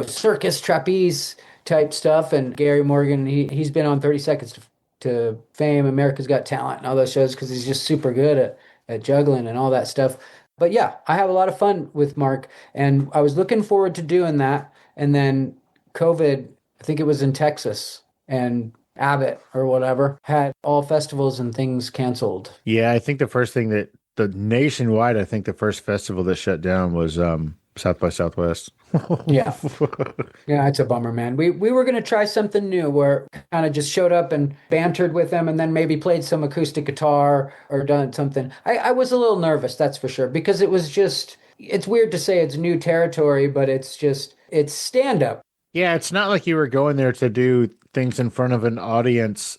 circus, trapeze type stuff. And Gary Morgan, he's been on 30 Seconds to Fame, America's Got Talent, and all those shows because he's just super good at juggling and all that stuff. But yeah, I have a lot of fun with Mark, and I was looking forward to doing that. And then COVID, I think it was in Texas, and Abbott or whatever had all festivals and things canceled. Yeah, I think the first thing that the first festival that shut down was South by Southwest. Yeah, it's a bummer, man. We were going to try something new where kind of just showed up and bantered with them and then maybe played some acoustic guitar or done something. I was a little nervous, that's for sure, because it was just, it's weird to say it's new territory, but it's stand-up. Yeah, it's not like you were going there to do things in front of an audience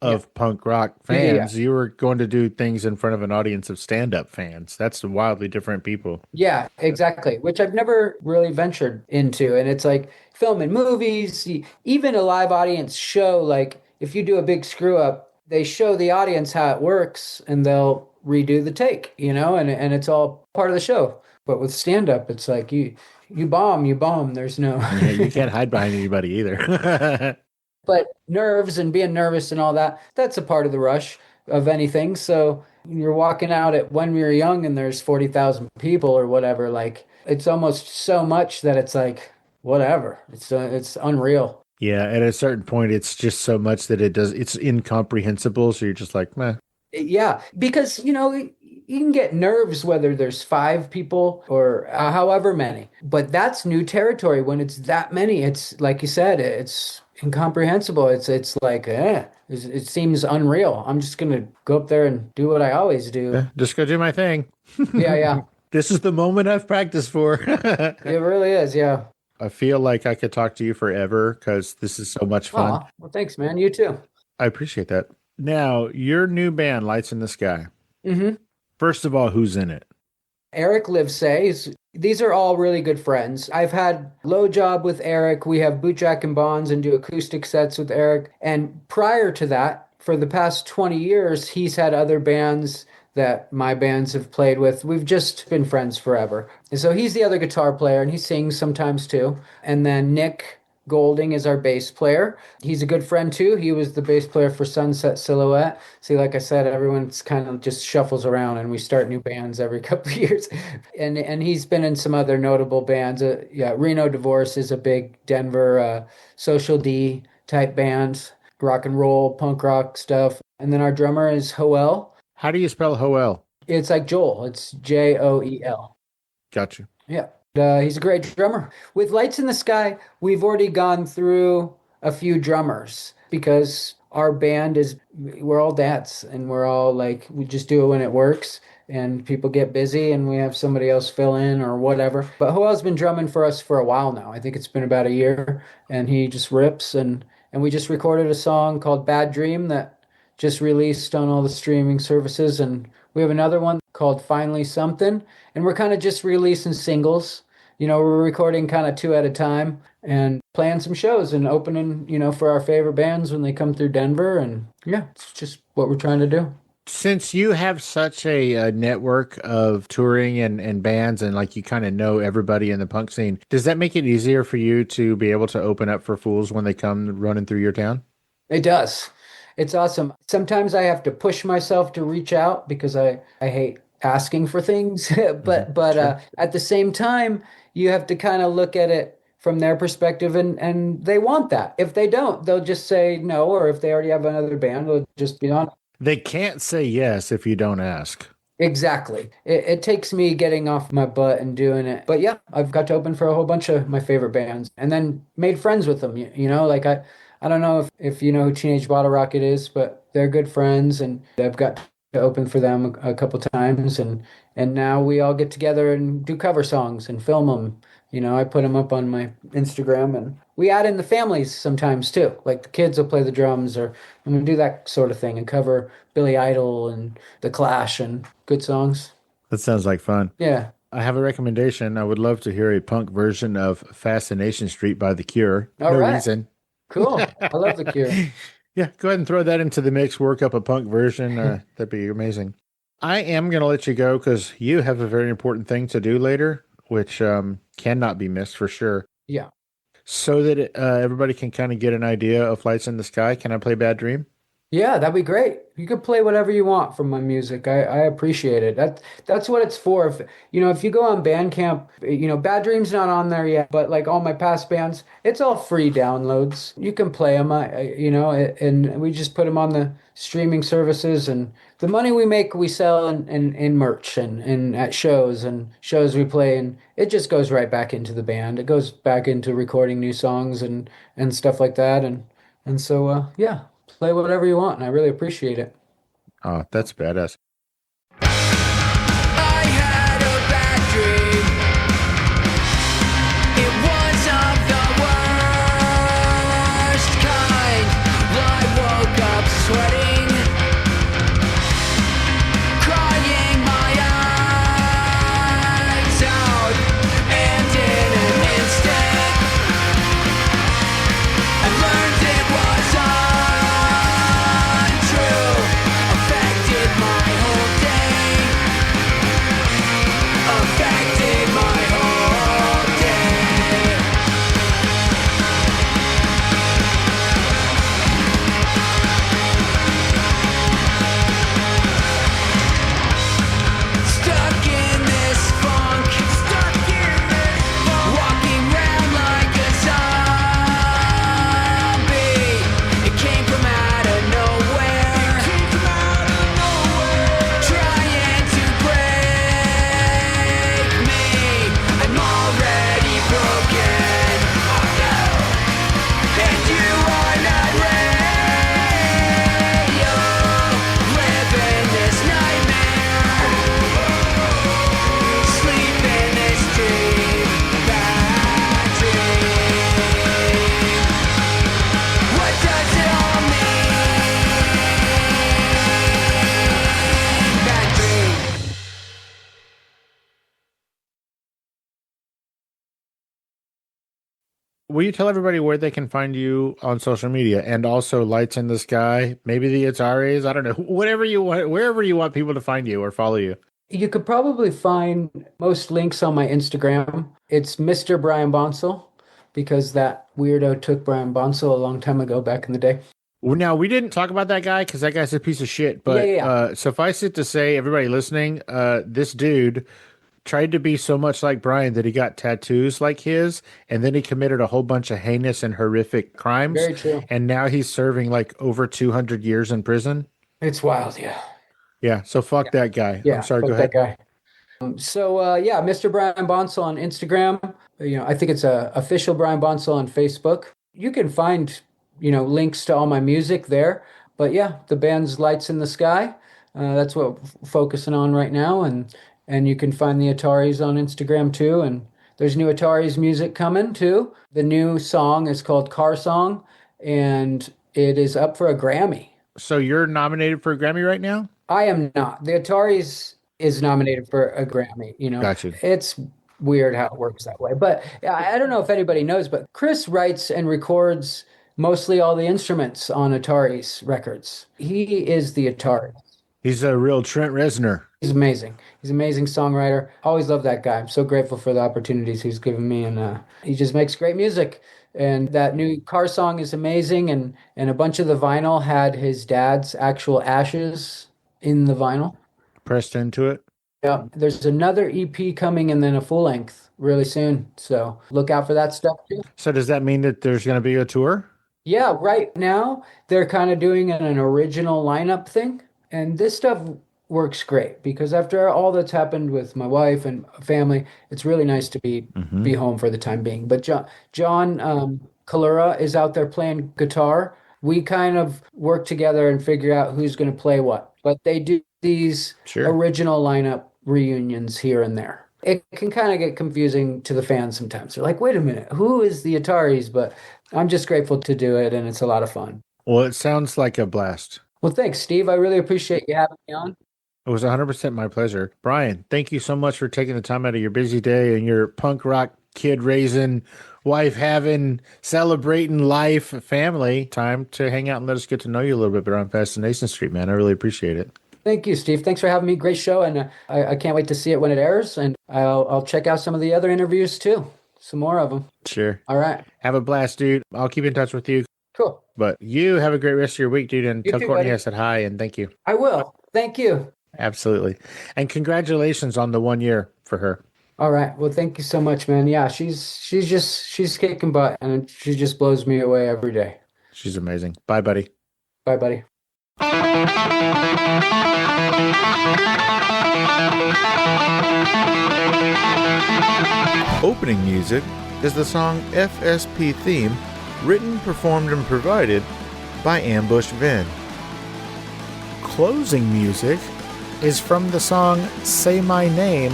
of punk rock fans. Yeah. You were going to do things in front of an audience of stand-up fans. That's wildly different people. Yeah, exactly, which I've never really ventured into. And it's like filming movies, even a live audience show, like if you do a big screw-up, they show the audience how it works and they'll redo the take, and it's all part of the show. But with stand-up, it's like you bomb. There's no... Yeah, you can't hide behind anybody either. But nerves and being nervous and all that, that's a part of the rush of anything. So you're walking out at When We Were Young and there's 40,000 people or whatever. Like, it's almost so much that it's like, whatever. It's unreal. Yeah, at a certain point, it's just so much that it's incomprehensible. So you're just like, meh. Yeah, because, you can get nerves whether there's 5 people or however many. But that's new territory when it's that many. It's like you said, it's incomprehensible. It's like, it seems unreal. I'm just going to go up there and do what I always do. Yeah, just go do my thing. Yeah. This is the moment I've practiced for. It really is, yeah. I feel like I could talk to you forever because this is so much fun. Aw, well, thanks, man. You too. I appreciate that. Now, your new band, Lights in the Sky. Mm-hmm. First of all, who's in it? Eric Livesay. These are all really good friends. I've had Low Job with Eric. We have Bootjack Bons and do acoustic sets with Eric. And prior to that, for the past 20 years, he's had other bands that my bands have played with. We've just been friends forever. And so he's the other guitar player, and he sings sometimes too. And then Nick Golding is our bass player. He's a good friend too. He was the bass player for Sunset Silhouette. See, like I said, everyone's kind of just shuffles around and we start new bands every couple of years. And he's been in some other notable bands. Reno Divorce is a big Denver Social D type band, rock and roll, punk rock stuff. And then our drummer is Hoel. How do you spell Hoel? It's like Joel. It's Joel. Gotcha. Yeah. He's a great drummer. With Lights in the Sky, we've already gone through a few drummers because our band we're all dads and we're all like, we just do it when it works and people get busy and we have somebody else fill in or whatever. But Joel's been drumming for us for a while now. I think it's been about a year and he just rips and we just recorded a song called Bad Dream that just released on all the streaming services, and we have another one called Finally Something, and we're kind of just releasing singles. We're recording kind of 2 at a time and playing some shows and opening, for our favorite bands when they come through Denver, and yeah, it's just what we're trying to do. Since you have such a network of touring and bands and like you kind of know everybody in the punk scene, does that make it easier for you to be able to open up for fools when they come running through your town? It does. It's awesome. Sometimes I have to push myself to reach out because I hate asking for things. but at the same time, you have to kind of look at it from their perspective and they want that. If they don't, they'll just say no, or if they already have another band, they'll just be on. They can't say yes if you don't ask. Exactly. It takes me getting off my butt and doing it. But yeah, I've got to open for a whole bunch of my favorite bands and then made friends with them. Like I don't know if you know who Teenage Bottle Rocket is, but they're good friends, and I've got to open for them a couple times, and now we all get together and do cover songs and film them. I put them up on my Instagram, and we add in the families sometimes too. Like the kids will play the drums, or I'm gonna do that sort of thing and cover Billy Idol and The Clash and good songs. That sounds like fun. Yeah. I have a recommendation. I would love to hear a punk version of Fascination Street by The Cure. All right. Reason. Cool. I love The Cure. Yeah, go ahead and throw that into the mix, work up a punk version. That'd be amazing. I am going to let you go because you have a very important thing to do later, which cannot be missed for sure. Yeah. So that everybody can kind of get an idea of Lights in the Sky, can I play Bad Dream? Yeah, that'd be great. You could play whatever you want from my music. I appreciate it. That's what it's for. If you go on Bandcamp, Bad Dream's not on there yet, but like all my past bands, it's all free downloads. You can play them, and we just put them on the streaming services, and the money we make, we sell in merch and at shows we play, and it just goes right back into the band. It goes back into recording new songs and stuff like that. And so, yeah. Play whatever you want, and I really appreciate it. Oh, that's badass. I had a bad dream. It was of the worst kind. I woke up sweating, crying my eyes out, and in an instant I learned it was affected my will you tell everybody where they can find you on social media, and also Lights in the Sky, maybe the Ataris, I don't know, whatever you want, wherever you want people to find you or follow you? You could probably find most links on my Instagram. It's Mr. Brian Bonsall, because that weirdo took Brian Bonsall a long time ago back in the day. Well, now, we didn't talk about that guy because that guy's a piece of shit, but suffice it to say, everybody listening, this dude tried to be so much like Brian that he got tattoos like his, and then he committed a whole bunch of heinous and horrific crimes. Very true. And now he's serving like over 200 years in prison. It's wild, yeah. Yeah, so fuck that guy. Yeah, I'm sorry, fuck go ahead. that guy. Mr. Brian Bonsall on Instagram. I think it's official Brian Bonsall on Facebook. You can find links to all my music there. But yeah, the band's Lights in the Sky. That's what we're focusing on right now. And you can find the Ataris on Instagram too. And there's new Ataris music coming too. The new song is called Car Song, and it is up for a Grammy. So you're nominated for a Grammy right now? I am not. The Ataris is nominated for a Grammy. Gotcha. It's weird how it works that way. But I don't know if anybody knows, but Chris writes and records mostly all the instruments on Atari's records. He is the Atari. He's a real Trent Reznor. He's amazing. He's an amazing songwriter. Always loved that guy. I'm so grateful for the opportunities he's given me, and he just makes great music. And that new Car Song is amazing, and a bunch of the vinyl had his dad's actual ashes in the vinyl. Pressed into it. Yeah. There's another EP coming and then a full length really soon. So look out for that stuff too. So does that mean that there's going to be a tour? Yeah, right now they're kind of doing an original lineup thing. And this stuff works great because after all that's happened with my wife and family, it's really nice to be home for the time being. But John Kalura is out there playing guitar. We kind of work together and figure out who's going to play what. But they do these original lineup reunions here and there. It can kind of get confusing to the fans sometimes. They're like, wait a minute, who is the Ataris? But I'm just grateful to do it, and it's a lot of fun. Well, it sounds like a blast. Well, thanks, Steve. I really appreciate you having me on. It was 100% my pleasure. Brian, thank you so much for taking the time out of your busy day and your punk rock kid raising, wife having, celebrating life, family time to hang out and let us get to know you a little bit better on Fascination Street, man. I really appreciate it. Thank you, Steve. Thanks for having me. Great show, and I can't wait to see it when it airs, and I'll check out some of the other interviews too. Some more of them. Sure. All right. Have a blast, dude. I'll keep in touch with you. Cool. But you have a great rest of your week, dude, and You tell too, Courtney buddy. I said hi and thank you. I will. Thank you. Absolutely. And congratulations on the 1 year for her. All right. Well, thank you so much, man. Yeah, she's kicking butt, and she just blows me away every day. She's amazing. Bye, buddy. Bye, buddy. Opening music is the song FSP Theme, written, performed, and provided by Ambush Vin. Closing music is from the song Say My Name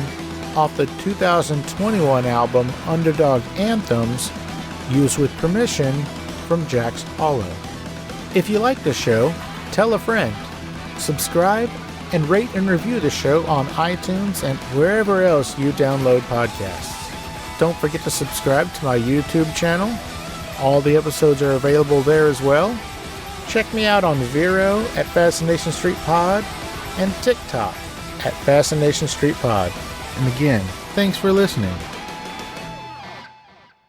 off the 2021 album Underdog Anthems, used with permission from Jack's Hollow. If you like the show, tell a friend. Subscribe and rate and review the show on iTunes and wherever else you download podcasts. Don't forget to subscribe to my YouTube channel. All the episodes are available there as well. Check me out on Vero at Fascination Street Pod and TikTok at Fascination Street Pod. And again, thanks for listening.